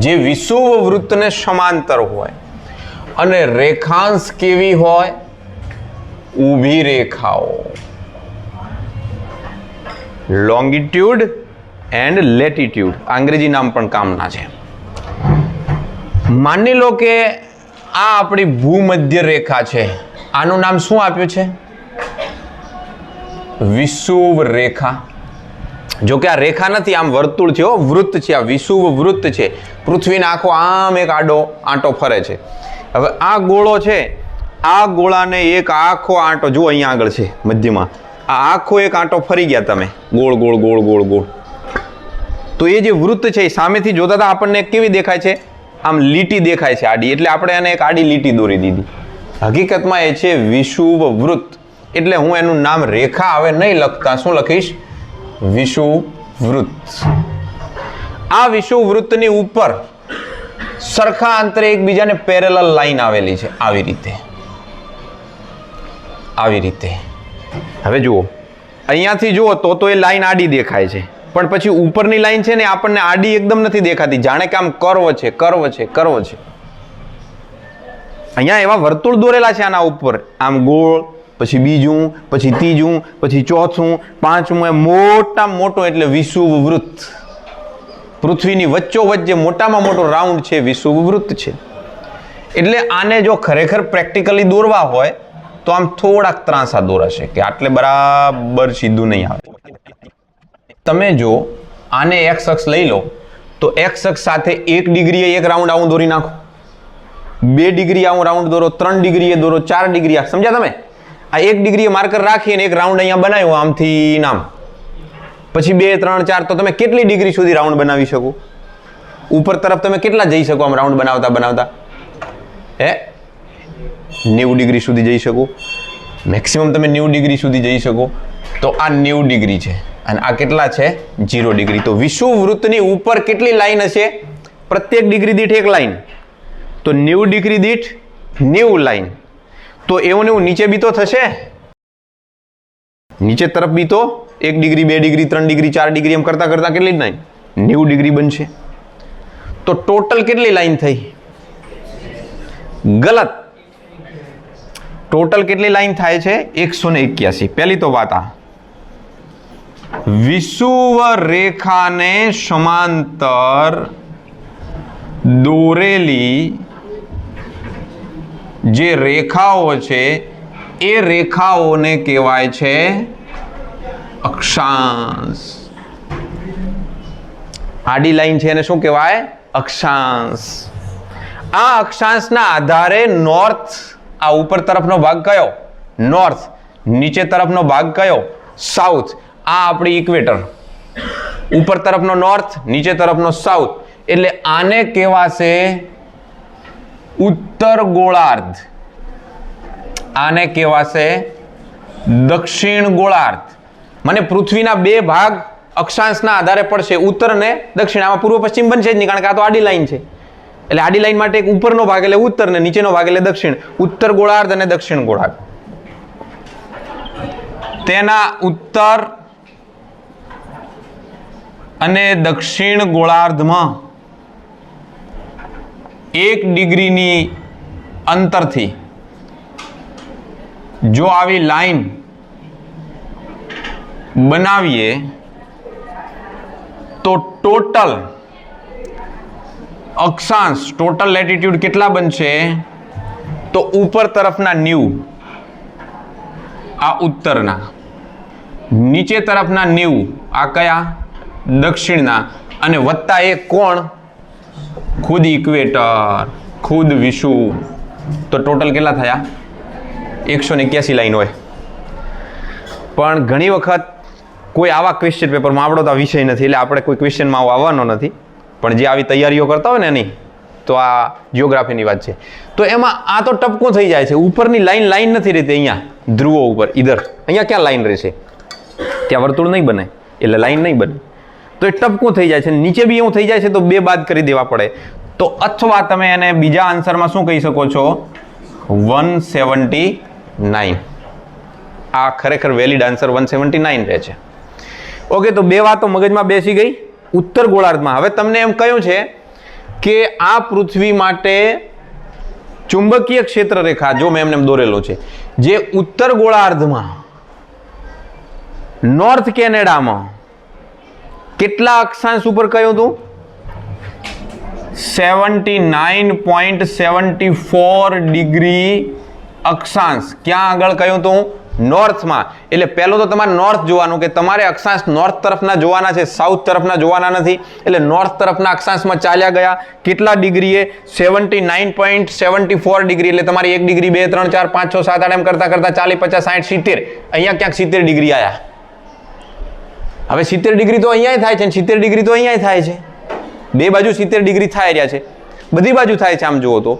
જે વિષુવવૃત્તને સમાંતર હોય, અને રેખાંશ કેવી હોય? ઊભી રેખાઓ. લોંગિટ્યુડ એન્ડ લેટિટ્યુડ અંગ્રેજી નામ પણ કામના છે. માની લો કે આ આપણી ભૂમધ્ય રેખા છે, આનું નામ શું આપ્યું છે? વિષુવ રેખા. જો કે આ રેખા નથી, આમ વર્તુળ છે, વૃત્ત છે, આ વિષુવ વૃત્ત છે. પૃથ્વીને આખો આમ એક આંટો ફરે છે. હવે આ ગોળો છે, આ ગોળાને એક આખો આંટો જુઓ અહીંયા આગળ છે મધ્યમાં, આ આખો એક આંટો ફરી ગયા તમે, ગોળ ગોળ ગોળ ગોળ ગોળ. તો એ જે વૃત્ત છે એ સામેથી જોતા હતા આપણને કેવી દેખાય છે? આમ લીટી દેખાય છે આડી, એટલે આપણે એને એક આડી લીટી દોરી દીધી. હકીકતમાં એ છે વિષુવ વૃત્ત. એટલે હું એનું નામ રેખા હવે નહીં લખતા, શું લખીશ? વિષુવ વૃત્ત. આ વિષુવ વૃત્તની ઉપર સરખા અંતરે એકબીજાને પેરેલલ લાઈન આવેલી છે, આવી રીતે, આવી રીતે. હવે જુઓ, અહીંયાથી જુઓ તો એ લાઈન આડી દેખાય છે, પણ પછી ઉપરની લાઈન છે ને આપણને આડી એકદમ નથી દેખાતી, જાણે કે આમ કર્વ છે, કર્વ છે, કર્વ છે. અહીંયા એવા વર્તુળ દોરેલા છે આના ઉપર, આમ ગોળ, પછી બીજું, પછી ત્રીજું, પછી ચોથું, પાંચમું, એમ મોટામાં મોટો એટલે વિષુવ વૃત્ત. પૃથ્વીની વચ્ચોવચ્ચ જે મોટામાં મોટો રાઉન્ડ છે વિષુવ વૃત્ત છે. એટલે આને જો ખરેખર પ્રેક્ટિકલી દોરવા હોય તો આમ થોડાક ત્રાંસા દોરાશે, કે આટલે બરાબર સીધું નહીં આવે. તમે જો આને એક્સ અક્ષ લઈ લો તો એક્સ અક્ષ સાથે 1 ડિગ્રીએ એક રાઉન્ડ આવું દોરી નાખો, 2 ડિગ્રી આવું રાઉન્ડ દોરો, 3 ડિગ્રીએ દોરો, 4 ડિગ્રી. સમજ્યા તમે? આ 1 ડિગ્રીએ માર્કર રાખીને એક રાઉન્ડ અહીંયા બનાવ્યો આમથી નામ, પછી 2, 3, 4, તો તમે કેટલી ડિગ્રી સુધી રાઉન્ડ બનાવી શકો? ઉપર તરફ તમે કેટલા જઈ શકો આમ રાઉન્ડ બનાવતા બનાવતા? 90 ડિગ્રી સુધી જઈ શકો, મેક્સિમમ તમે 90 ડિગ્રી સુધી જઈ શકો. તો આ 90 ડિગ્રી છે અને આ કેટલા છે? 0 ડિગ્રી. તો વિષુવ વૃત્તની ઉપર કેટલી લાઈન હશે? પ્રત્યેક ડિગ્રી દીઠ એક લાઈન, તો 90 ડિગ્રી દીઠ 90 લાઈન. તો એવું ને એવું નીચે બી તો થશે. નીચે તરફ બી તો 1 degree 2 degree 3 degree 4 degree M કરતા કરતા કેટલી લાઈન 90 ડિગ્રી બનશે. તો ટોટલ કેટલી લાઈન થઈ? ગલત. ટોટલ કેટલી લાઈન થાય છે? 181. પહેલી તો વાત આ વિષુવ રેખાને સમાંતર દોરેલી જે રેખાઓ છે એ રેખાઓને કહેવાય છે અક્ષાંશ. આડી લાઈન છે એને શું કહેવાય? અક્ષાંશ. આ અક્ષાંશના આધારે નોર્થ, આ ઉપર તરફનો ભાગ કયો? નોર્થ. નીચે તરફનો ભાગ કયો? સાઉથ. આ આપણી ઇક્વેટર. ઉપર તરફનો નોર્થ, નીચે તરફનો સાઉથ. એટલે આને કહેવાશે ઉત્તર ગોળાર્ધ. આને કહેવાશે દક્ષિણ ગોળાર્ધ. મને પૃથ્વીના બે ભાગ અક્ષાંશના આધારે પડશે, ઉત્તર અને દક્ષિણ. આમાં પૂર્વ પશ્ચિમ બનશે જ નહીં, કારણ કે આ તો આડી લાઈન છે. એટલે આડી લાઈન માટે એક ઉપરનો ભાગ એટલે ઉત્તર ને નીચેનો ભાગ એટલે દક્ષિણ. ઉત્તર ગોળાર્ધ અને દક્ષિણ ગોળાર્ધ. તેના ઉત્તર અને દક્ષિણ ગોળાર્ધમાં 1 ડિગ્રીની અંતરથી જો આવી લાઈન બનાવીએ તો ટોટલ અક્ષાંશ, ટોટલ લેટિટ્યુડ કેટલા બનશે? તો ઉપર તરફના 90, આ ઉત્તરના, નીચે તરફના 90, આ કયા? દક્ષિણના, અને વત્તા એક કોણ? ખુદ ઇક્વેટર, ખુદ વિષુવ. તો ટોટલ કેટલા થયા? 181 લાઈન હોય. પણ ઘણી વખત કોઈ આવા ક્વેશ્ચન પેપરમાં, આપણો તો આ વિષય નથી એટલે આપણે કોઈ ક્વેશ્ચનમાં આવવાનો નથી, પણ જે આવી તૈયારીઓ કરતા હોય ને એની, તો આ જિયોગ્રાફીની વાત છે, તો એમાં આ તો ટપકો થઈ જાય છે. ઉપરની લાઈન નથી રહેતી. અહીંયા ધ્રુવો ઉપર ઇધર, અહીંયા ક્યાં લાઈન રહેશે? ત્યાં વર્તુળ નહીં બને, એટલે લાઈન નહીં બને. તો એ ટપકું થઈ જાય છે. નીચે બી એવું થઈ જાય છે તો 2 બાદ કરી દેવા પડે. તો અથવા તમે એને બીજા આન્સરમાં શું કહી શકો છો? 179. આ ખરેખર વેલિડ આન્સર 179 રહે છે. ઓકે, તો 2 વાતો મગજમાં બેસી ગઈ. ઉત્તર ગોળાર્ધમાં હવે તમને એમ કહ્યું છે કે આ પૃથ્વી માટે ચુંબકીય ક્ષેત્ર રેખા, જો મેં એમને દોરેલો છે, જે ઉત્તર ગોળાર્ધમાં નોર્થ કેનેડામાં કેટલા અક્ષાંશ ઉપર કહ્યું હતું? 79.74 ડિગ્રી અક્ષાંશ. ક્યાં આગળ કહ્યું હતું? નોર્થમાં. એટલે પહેલો તો તમારે નોર્થ જોવાનું, કે તમારે અક્ષાંશ નોર્થ તરફના જોવાના છે, સાઉથ તરફના જોવાના નથી. એટલે નોર્થ તરફના અક્ષાંશમાં ચાલ્યા ગયા. કેટલા ડિગ્રીએ? 79.74 ડિગ્રી. એટલે તમારી 1 ડિગ્રી 2 3 4 5 6 7 8 એમ કરતા કરતા 40 50 60 70. અહીંયા ક્યાંક 70 ડિગ્રી આયા. હવે 70 ડિગ્રી તો અહીંયા થાય છે, 70 ડિગ્રી તો અહીંયા થાય છે. બે બાજુ 70 ડિગ્રી થાય રહ્યા છે, બધી બાજુ થાય છે. આમ જુઓ તો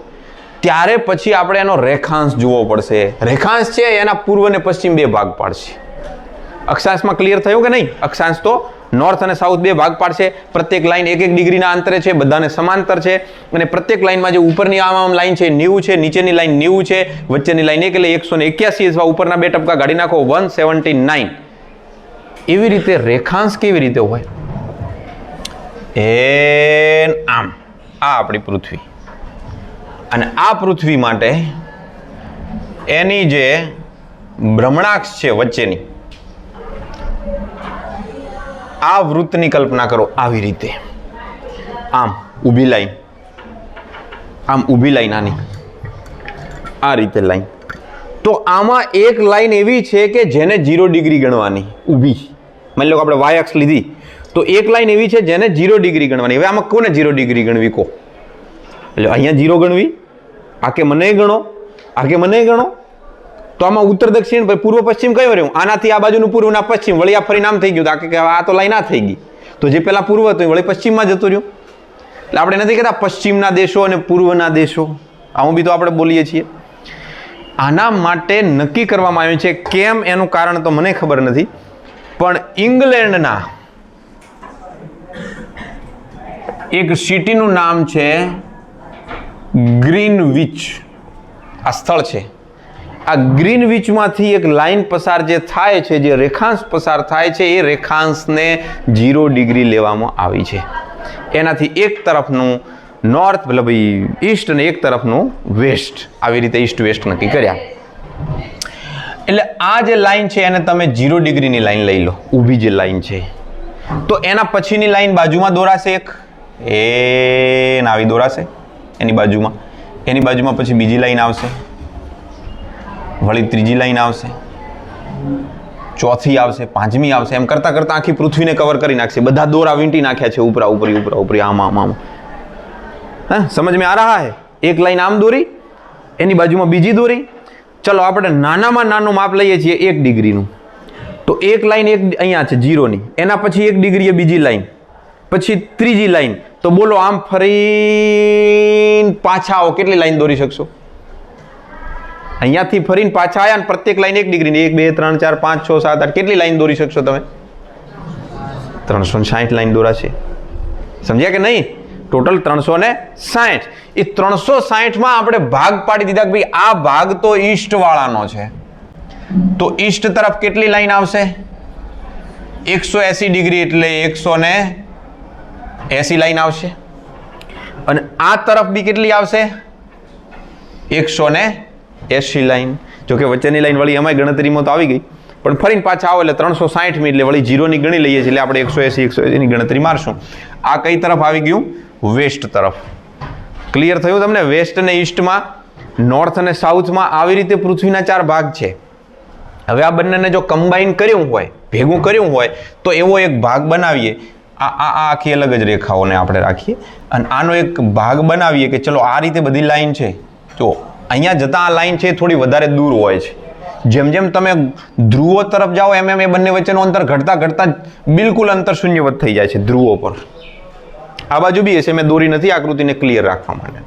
ત્યારે પછી આપણે એનો રેખાંશ જોવો પડશે. રેખાંશ છે એના પૂર્વ અને પશ્ચિમ 2 ભાગ પાડશે. અક્ષાંશમાં ક્લિયર થયું કે નહીં? અક્ષાંશ તો નોર્થ અને સાઉથ 2 ભાગ પાડશે. પ્રત્યેક લાઈન 1 ડિગ્રીના અંતરે છે, બધાને સમાંતર છે. અને પ્રત્યેક લાઈનમાં જે ઉપરની આમ લાઈન છે 90 છે, નીચેની લાઈન 90 છે, વચ્ચેની લાઈન 1 એટલે 181 અથવા ઉપરના 2 ટપકા ગાડી નાખો 179. એવી રીતે રેખાંશ કેવી રીતે હોય? આમ આ આપણી પૃથ્વી, અને આ પૃથ્વી માટે એની જે ભ્રમણાક્ષ છે વચ્ચેની, આ વૃત્તની કલ્પના કરો આવી રીતે. આમ ઊભી લાઈન, આમ ઊભી લાઈન, આની આ રીતે લાઈન. તો આમાં એક લાઈન એવી છે કે જેને 0 ડિગ્રી ગણવાની, ઊભી. માની લો કે આપણે વાય અક્ષ લીધી, તો એક લાઈન એવી છે જેને 0 ડિગ્રી ગણવાની. હવે આમાં કોને 0 ડિગ્રી ગણવી કહો? એટલે અહીંયા 0 ગણવી, આ કે મને ગણો, આ કે મને ગણો. તો આમાં ઉત્તર દક્ષિણ પૂર્વ પશ્ચિમ કયો રહ્યું? આનાથી આ બાજુનું પૂર્વ ના પશ્ચિમ, વળી આ ફરી નામ થઈ ગયું. આ કે આ તો લાઈન આ થઈ ગઈ. તો જે પેલા પૂર્વ હતું વળી પશ્ચિમમાં જતું રહ્યું. એટલે આપણે નથી કહેતા પશ્ચિમના દેશો અને પૂર્વના દેશો, આવું બી તો આપણે બોલીએ છીએ. આના માટે નક્કી કરવામાં આવ્યું છે. કેમ એનું કારણ તો મને ખબર નથી, પણ ઇંગ્લેન્ડના એક સિટીનું નામ છે ગ્રીનવિચ. આ સ્થળ છે. આ ગ્રીનવિચમાંથી એક લાઈન પસાર જે થાય છે, જે રેખાંશ પસાર થાય છે, એ રેખાંશને 0 ડિગ્રી લેવામાં આવી છે. એનાથી એક તરફનું નોર્થ મતલબ ઈસ્ટ અને એક તરફનું વેસ્ટ, આવી રીતે ઈસ્ટ વેસ્ટ નક્કી કર્યા. એટલે આ જે લાઈન છે એને તમે 0 ડિગ્રીની લાઈન લઈ લો, ઊભી જે લાઈન છે. તો એના પછીની લાઈન બાજુમાં દોરાશે, એક એ આવી દોરાશે એની બાજુમાં પછી બીજી લાઈન આવશે, વળી ત્રીજી લાઈન આવશે, ચોથી આવશે, પાંચમી આવશે, એમ કરતા કરતા આખી પૃથ્વીને કવર કરી નાખશે. બધા દોરા વીંટી નાખ્યા છે ઉપરા ઉપરી આમ. હા, સમજ में आ रहा है? એક લાઈન આમ દોરી, એની બાજુમાં બીજી દોરી. ચલો આપણે નાનામાં નાનું માપ લઈએ છીએ 1 ડિગ્રીનું. તો એક લાઈન એક અહીંયા છે 0ની, એના પછી 1 ડિગ્રીએ બીજી લાઈન, પછી ત્રીજી લાઈન. તો બોલો આમ ફરીને પાછા આવો, કેટલી લાઈન દોરી શકશો? અહીંયાથી ફરીને પાછા આવ્યા ને પ્રત્યેક લાઈન 1 ડિગ્રીની, 1 2 3 4 5 6 7 8, કેટલી લાઈન દોરી શકશો તમે? 360 લાઈન દોરાશે. સમજ્યા કે નહીં? ટોટલ 360. એ 360માં આપણે ભાગ પાડી દીધા કે ભાઈ આ ભાગ તો ઈસ્ટ વાળાનો છે, તો ઈસ્ટ તરફ કેટલી લાઈન આવશે? 180 ડિગ્રી એટલે 180 લાઈન આવશે. અને આ તરફ બી કેટલી આવશે? 180 લાઈન. જોકે વચ્ચેની લાઈન વળી એમાંય ગણતરીમાં તો આવી ગઈ, પણ ફરીને પાછા આવો એટલે 360 એટલે વળી 0ની ગણી લઈએ છીએ, એટલે આપણે 180 ની ગણતરી મારશું. આ કઈ તરફ આવી ગયું? વેસ્ટ તરફ. ક્લિયર થયું તમને? વેસ્ટ અને ઈસ્ટમાં, નોર્થ અને સાઉથમાં આવી રીતે પૃથ્વીના 4 ભાગ છે. હવે આ બંનેને જો કમ્બાઈન કર્યું હોય, ભેગું કર્યું હોય, તો એવો એક ભાગ બનાવીએ. આ આખી અલગ જ રેખાઓને આપણે રાખીએ અને આનો એક ભાગ બનાવીએ કે ચલો આ રીતે બધી લાઈન છે. જો અહીંયા જતા આ લાઈન છે થોડી વધારે દૂર હોય છે. જેમ જેમ તમે ધ્રુવો તરફ જાઓ એમ એ બંને વચ્ચેનું અંતર ઘટતા બિલકુલ અંતર શૂન્યવત થઈ જાય છે ધ્રુવો પર. આ બાજુ બી હશે, મેં દોરી નથી આકૃતિને ક્લિયર રાખવા માટે.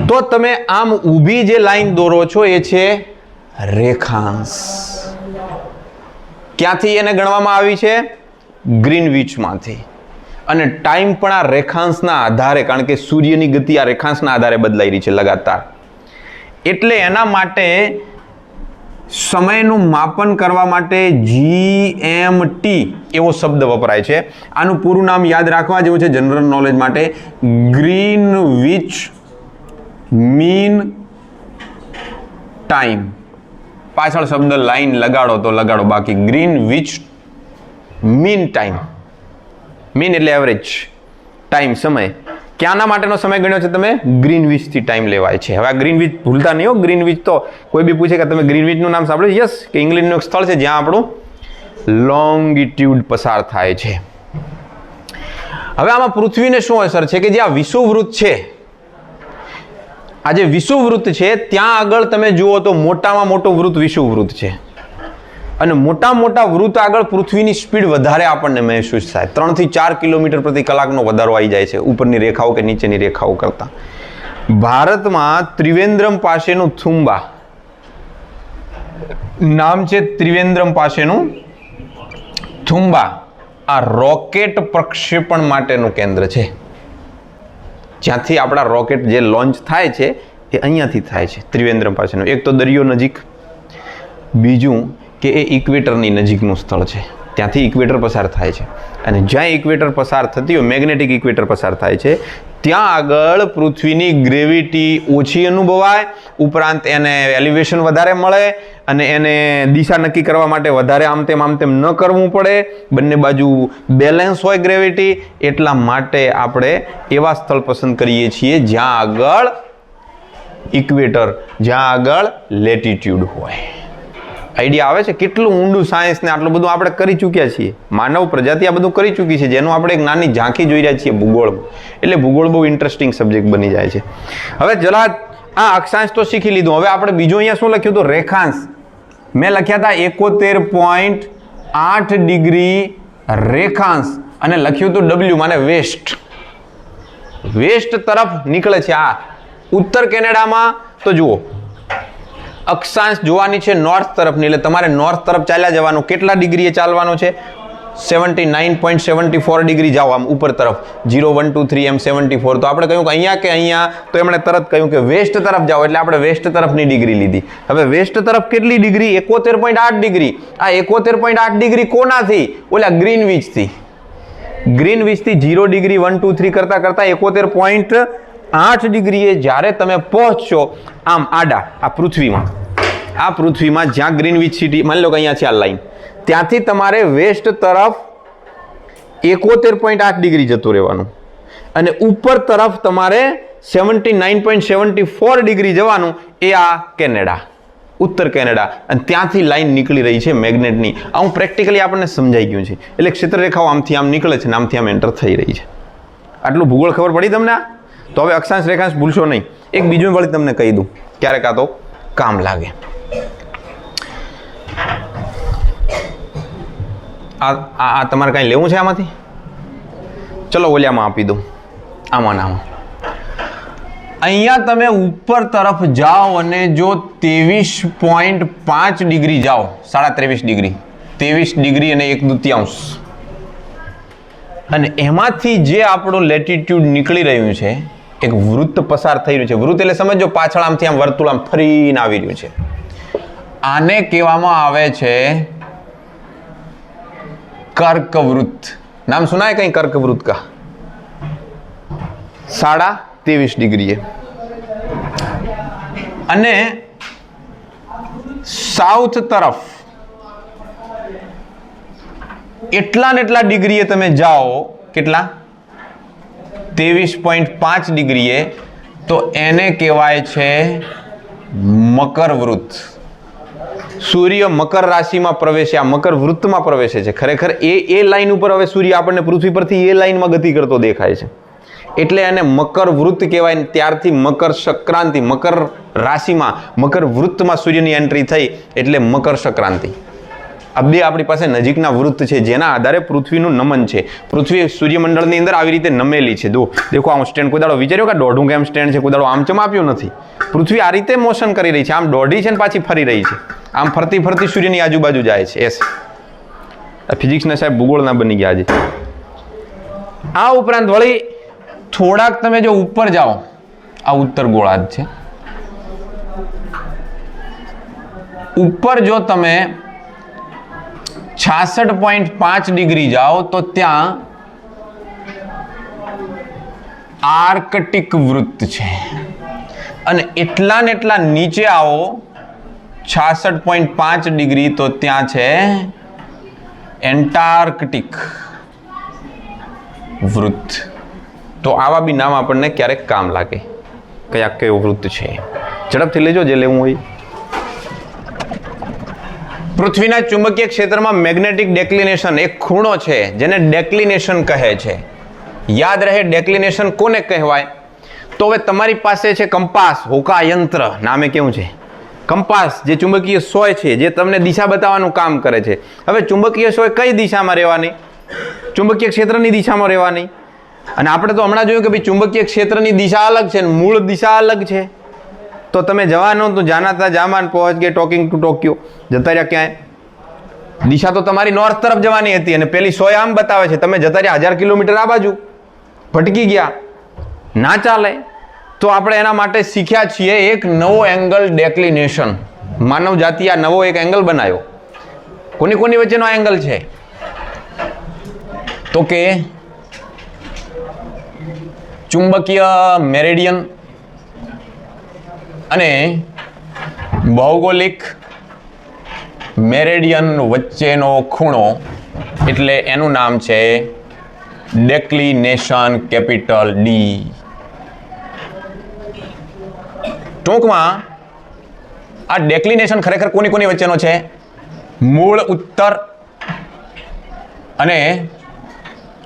તો તમે આમ ઊભી જે લાઈન દોરો છો એ છે રેખાંશ. ક્યાંથી એને ગણવામાં આવી છે? ગ્રીનવિચમાંથી. અને ટાઈમ પણ આ રેખાંશના આધારે, કારણ કે સૂર્યની ગતિ આ રેખાંશના આધારે બદલાઈ રહી છે લગાતાર, એટલે એના માટે સમયનું માપન કરવા માટે GMT એવો શબ્દ વપરાય છે. આનું પૂરું નામ યાદ રાખવા જેવું છે જનરલ નોલેજ માટે, ગ્રીનવિચ મીન ટાઈમ. પાછળ શબ્દ લાઈન લગાડો તો લગાડો, બાકી ગ્રીનવિચ મીન ટાઈમ. મીન એટલે એવરેજ, ટાઈમ સમય. ક્યાંના માટેનો સમય ગણ્યો છે તમે? ગ્રીનવિચથી ટાઈમ લેવાય છે. હવે આ ગ્રીનવિચ ભૂલતા નહીં હો. ગ્રીનવિચ તો કોઈ બી પૂછે કે તમે ગ્રીનવિચનું નામ સાંભળ્યું? યસ, કે ઇંગ્લેન્ડનું એક સ્થળ છે જ્યાં આપણું લોંગિટ્યુડ પસાર થાય છે. હવે આમાં પૃથ્વીને શું અસર છે કે જે આ વિષુવવૃત્ત છે, આ જે વિષુવવૃત્ત છે ત્યાં આગળ તમે જુઓ તો મોટામાં મોટું વૃત્ત વિષુવવૃત્ત છે. અને મોટા વૃત્ત આગળ પૃથ્વીની સ્પીડ વધારે આપણને મહેસૂસ થાય. 3 થી 4 કિલોમીટર પ્રતિ કલાકનો વધારો આવી જાય છે ઉપરની રેખાઓ કે નીચેની રેખાઓ કરતા. ભારતમાં ત્રિવેન્દ્રમ પાસેનું થુંબા નામ છે, ત્રિવેન્દ્રમ પાસેનું થુંબા આ રોકેટ પ્રક્ષેપણ માટેનું કેન્દ્ર છે. જ્યાંથી આપણા રોકેટ જે લોન્ચ થાય છે એ અહીંયાથી થાય છે, ત્રિવેન્દ્રમ પાસેનું. એક તો દરિયો નજીક, બીજું કે એ ઇક્વેટરની નજીકનું સ્થળ છે, ત્યાંથી ઇક્વેટર પસાર થાય છે. અને જ્યાં ઇક્વેટર પસાર થતી હોય, મેગ્નેટિક ઇક્વેટર પસાર થાય છે, ત્યાં આગળ પૃથ્વીની ગ્રેવિટી ઓછી અનુભવાય, ઉપરાંત એને એલિવેશન વધારે મળે અને એને દિશા નક્કી કરવા માટે વધારે આમ તેમ ન કરવું પડે, બંને બાજુ બેલેન્સ હોય ગ્રેવિટી. એટલા માટે આપણે એવા સ્થળ પસંદ કરીએ છીએ જ્યાં આગળ ઇક્વેટર, જ્યાં આગળ લેટિટ્યુડ હોય. આઈડિયા આવે છે? કેટલું ઊંડું સાયન્સ ને આટલું બધું આપણે કરી ચૂક્યા છીએ. માનવ પ્રજાતિ આ બધું કરી ચૂકી છે, જેનું આપણે એક નાની ઝાંખી જોઈ રહ્યા છીએ ભૂગોળ. એટલે ભૂગોળ બહુ ઇન્ટરેસ્ટિંગ સબ્જેક્ટ બની જાય છે. હવે જરા આ અક્ષાંશ તો શીખી લીધું. હવે આપણે બીજું અહીંયા શું લખ્યું હતું? રેખાંશ. મેં લખ્યા હતા 71.8 ડિગ્રી રેખાંશ અને લખ્યું હતું W માને વેસ્ટ. વેસ્ટ તરફ નીકળે છે આ. ઉત્તર કેનેડામાં તો જુઓ અક્ષાંશ જોવાની છે નોર્થ તરફની, એટલે તમારે નોર્થ તરફ ચાલ્યા જવાનું. કેટલા ડિગ્રીએ ચાલવાનું છે? 79.74 ડિગ્રી જાઓ આમ ઉપર તરફ 0 1 2 3 એમ 74 તો આપણે કહ્યું કે અહીંયા તો એમણે તરત કહ્યું કે વેસ્ટ તરફ જાઓ એટલે આપણે વેસ્ટ તરફની ડિગ્રી લીધી. હવે વેસ્ટ તરફ કેટલી ડિગ્રી? 71.8 ડિગ્રી. આ 71.8 ડિગ્રી કોનાથી? ઓલા ગ્રીનવિચથી. ગ્રીનવિચથી 0 ડિગ્રી 1 2 3 કરતા 71.8 ડિગ્રીએ જ્યારે તમે પહોંચશો આમ આડા આ પૃથ્વીમાં જ્યાં ગ્રીનવિચ સિટી માની લો કે અહીંયા છે આ લાઈન, ત્યાંથી તમારે વેસ્ટ તરફ 71.8 ડિગ્રી જતું રહેવાનું અને ઉપર તરફ તમારે 79.74 ડિગ્રી જવાનું. એ આ કેનેડા, ઉત્તર કેનેડા, અને ત્યાંથી લાઈન નીકળી રહી છે મેગ્નેટની. આ હું પ્રેક્ટિકલી આપણને સમજાઈ ગયું છે. એટલે ક્ષેત્રરેખાઓ આમથી આમ નીકળે છે ને આમથી આમ એન્ટર થઈ રહી છે. આટલું ભૂગોળ ખબર પડી તમને? તો હવે અક્ષાંશ રેખાંશ ભૂલશો નહીં. એક બીજું વળી તમને કહી દઉં, ક્યારેક આ તો કામ લાગે. આ તમારે કાંઈ લેવું છે આમાંથી? ચલો ઓલિયામાં આપી દઉં, આમાં. અહીંયા તમે ઉપર તરફ જાઓ અને જો 23.5 ડિગ્રી જાઓ, 23.5 ડિગ્રી, 23 ડિગ્રી અને 1/2, અને એમાંથી જે આપણું લેટિટ્યુડ નીકળી રહ્યું છે, એક વૃત્ત પસાર થઈ રહ્યું છે. વૃત્ત એટલે સમજો પાછળ આમથી આમ વર્તુળ આમ ફરીને આવી રહ્યું છે. આને કહેવામાં આવે છે કર્કવૃત્ત. નામ સુના है कहीं कर्कवृत्त का? 23.5 ડિગ્રીએ. અને સાઉથ તરફ એટલા ને એટલા ડિગ્રીએ તમે જાઓ, કેટલા? 23.5 ડિગ્રીએ, તો એને કહેવાય છે મકરવૃત્ત. સૂર્ય મકર રાશિમાં પ્રવેશે, આ મકર વૃત્તમાં પ્રવેશે છે. ખરેખર એ લાઈન ઉપર હવે સૂર્ય આપણને પૃથ્વી પરથી એ લાઈનમાં ગતિ કરતો દેખાય છે, એટલે એને મકર વૃત્ત કહેવાય. ત્યારથી મકર સંક્રાંતિ, મકર રાશિમાં મકર વૃત્તમાં સૂર્યની એન્ટ્રી થઈ એટલે મકર સંક્રાંતિ. આ બે આપણી પાસે નજીકના વૃત્ત છે જેના આધારે પૃથ્વીનું નમન છે. પૃથ્વી સૂર્યમંડળની અંદર આવી રીતે નમેલી છે. દેખો આ સ્ટેન્ડ કોઈ દાડો વિચાર્યો કે દોઢું કેમ સ્ટેન્ડ છે? કોઈ દાડો આમ ચમાપ્યું નથી. પૃથ્વી આ રીતે મોશન કરી રહી છે, આમ દોઢી છે ને પાછી ફરી રહી છે, આમ ફરતી ફરતી સૂર્યની આજુબાજુ જાય છે. ફિઝિક્સના સાહેબ ભૂગોળના બની ગયા છે. આ ઉપરાંત વળી થોડાક તમે જો ઉપર જાઓ, આ ઉત્તર ગોળાર્ધ છે. ઉપર જો તમે 66.5 ડિગ્રી જાઓ તો ત્યાં આર્કટિક વૃત્ત છે. અને એટલા ને એટલા નીચે આવો 66.5 ડિગ્રી તો ત્યાં છે એન્ટાર્કટિક વૃત્ત. તો આવા બી નામ આપણને ક્યારેક કામ લાગે. કયું વૃત્ત છે? ઝડપથી લેજો જે લેવું હોય. પૃથ્વીના ચુંબકીય ક્ષેત્રમાં મેગ્નેટિક ડેક્લિનેશન એક ખૂણો છે જેને ડેક્લિનેશન કહે છે. યાદ રહે ડેક્લિનેશન કોને કહેવાય? તો હવે તમારી પાસે છે કંપાસ, હોકા યંત્ર નામે કેવું છે? કંપાસ, જે ચુંબકીય સોય છે, જે તમને દિશા બતાવવાનું કામ કરે છે. હવે ચુંબકીય સોય કઈ દિશામાં રહેવાની? ચુંબકીય ક્ષેત્રની દિશામાં રહેવાની. અને આપણે તો હમણાં જોયું કે ભાઈ ચુંબકીય ક્ષેત્રની દિશા અલગ છે અને મૂળ દિશા અલગ છે. તો તમે જવાનો તો જાનાતા જામાન પહોંચ ગયે ટોકિંગ ટુ ટોક્યો, જતા રહ્યા ક્યાંય? દિશા તો તમારી નોર્થ તરફ જવાની હતી અને પેલી સોય આમ બતાવે છે, તમે જતા રહ્યા 1000 કિલોમીટર આ બાજુ, ભટકી ગયા, ના ચાલે. તો આપણે એના માટે શીખ્યા છીએ એક નવો એંગલ ડેક્લિનેશન. માનવ જાતિ આ નવો એક એંગલ બનાવ્યો. કોની વચ્ચેનો એંગલ છે? તો કે ચુંબકીય મેરેડિયન અને ભૌગોલિક મેરેડિયન વચ્ચેનો ખૂણો, એટલે એનું નામ છે ડેક્લિનેશન, કેપિટલ ડી. ટૂંકમાં આ ડેક્લિનેશન ખરેખર કોની વચ્ચેનો છે? મૂળ ઉત્તર અને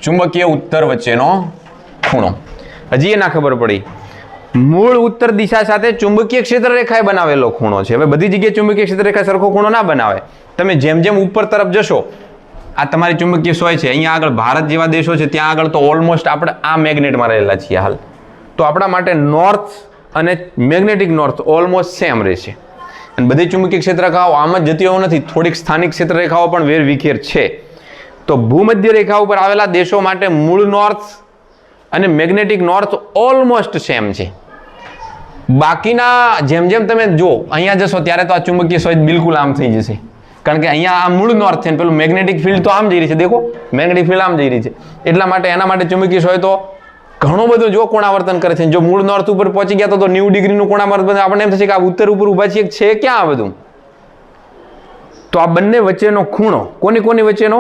ચુંબકીય ઉત્તર વચ્ચેનો ખૂણો. હજી એ ના ખબર પડી. મૂળ ઉત્તર દિશા સાથે ચુંબકીય ક્ષેત્ર રેખાએ બનાવેલો ખૂણો છે. હવે બધી જગ્યાએ ચુંબકીય ક્ષેત્ર રેખા સરખો ખૂણો ના બનાવે. તમે જેમ જેમ ઉપર તરફ જશો, આ તમારી ચુંબકીય સોય છે, અહીંયા આગળ ભારત જેવા દેશો છે, ત્યાં આગળ તો ઓલમોસ્ટ આપણે આ મેગ્નેટમાં રહેલા છીએ હાલ. તો આપણા માટે નોર્થ અને મેગ્નેટિક નોર્થ ઓલમોસ્ટ સેમ રહેશે. અને બધી ચુંબકીય ક્ષેત્ર રેખાઓ આમ જ જતી એવું નથી. થોડીક સ્થાનિક ક્ષેત્ર રેખાઓ પણ વેરવિખેર છે. તો ભૂમધ્ય રેખા ઉપર આવેલા દેશો માટે મૂળ નોર્થ અને મેગ્નેટિક નોર્થ ઓલમોસ્ટ સેમ છે. બાકીના જેમ જેમ તમે જો અહીંયા જશો ત્યારે તો આ ચુંબકીય સોય બિલકુલ આમ થઈ જશે, કારણ કે અહીંયા આ મૂળ નોર્થ છે, પેલું મેગ્નેટિક ફિલ્ડ તો આમ જઈ રહી છે. દેખો મેગ્નેટિક ફિલ્ડ આમ જઈ રહી છે, એટલા માટે એના માટે ચુંબકીય સોય તો ઘણું બધું જો કોણાવર્તન કરે છે. જો મૂળ નોર્થ ઉપર પહોંચી ગયા તો 90 ડિગ્રીનું કોણાવર્તન, આપણને એમ થશે કે આ ઉત્તર ઉપર ઊભા છે ક્યાં આ બધું? તો આ બંને વચ્ચેનો ખૂણો, કોની વચ્ચેનો?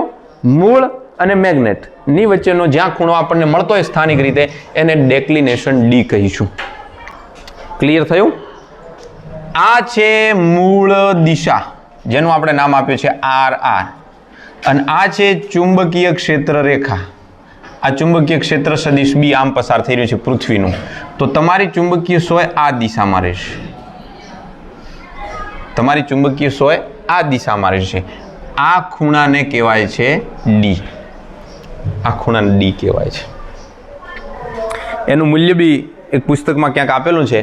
મૂળ અને મેગ્નેટ ની વચ્ચેનો જ્યાં ખૂણો આપણને મળતો હોય સ્થાનિક રીતે, એને ડેક્લિનેશન ડી કહીશું. ક્લિયર થયું? આ છે મૂળ દિશા, જેનું આપણે નામ આપ્યું છે RR, અને આ છે ચુંબકીય ક્ષેત્ર રેખા. આ ચુંબકીય ક્ષેત્ર સદિશ બી આમ પસાર થઈ રહ્યું છે પૃથ્વીનું. તો તમારી ચુંબકીય સોય આ દિશામાં રહેશે. તમારી ચુંબકીય સોય આ દિશામાં રહેશે. આ ખૂણાને કહેવાય છે ડી. આ ખૂણાને ડી કહેવાય છે. એનું મૂલ્ય બી એક પુસ્તકમાં ક્યાંક આપેલું છે,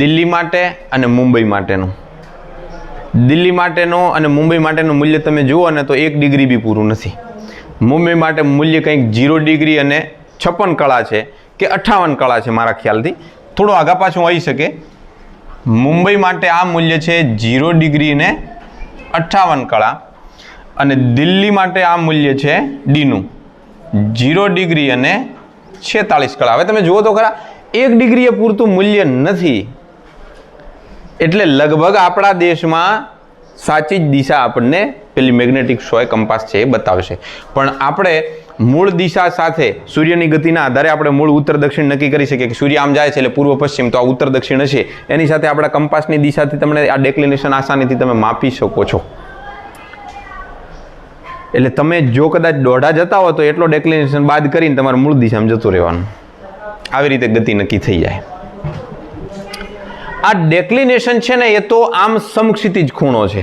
દિલ્હી માટે અને મુંબઈ માટેનું. દિલ્હી માટેનો અને મુંબઈ માટેનું મૂલ્ય તમે જુઓ ને તો 1 ડિગ્રી બી પૂરું નથી. મુંબઈ માટે મૂલ્ય કંઈક 0 ડિગ્રી અને 56 કળા છે કે 58 કળા છે મારા ખ્યાલથી, થોડો આગા પાછું હોઈ શકે. મુંબઈ માટે આ મૂલ્ય છે 0 ડિગ્રી અને 58 કળા, અને દિલ્હી માટે આ મૂલ્ય છે ડીનું 0 ડિગ્રી અને 46 કળા. હવે તમે જુઓ તો ખરા, 1 ડિગ્રી એ પૂરતું મૂલ્ય નથી. એટલે લગભગ આપણા દેશમાં સાચી જ દિશા આપણને પેલી મેગ્નેટિક સોય કંપાસ છે એ બતાવશે. પણ આપણે મૂળ દિશા સાથે સૂર્યની ગતિના આધારે આપણે મૂળ ઉત્તર દક્ષિણ નક્કી કરી શકીએ કે સૂર્ય આમ જાય છે એટલે પૂર્વ પશ્ચિમ, તો આ ઉત્તર દક્ષિણ હશે. એની સાથે આપણા કંપાસની દિશાથી તમને આ ડેક્લિનેશન આસાનીથી તમે માપી શકો છો. એટલે તમે જો કદાચ દોઢા જતા હો તો એટલો ડેક્લિનેશન બાદ કરીને તમારે મૂળ દિશામાં જતું રહેવાનું. આવી રીતે ગતિ નક્કી થઈ જાય. આ ડેક્લિનેશન છે ને એ તો આમ સમક્ષિતિજ ખૂણો છે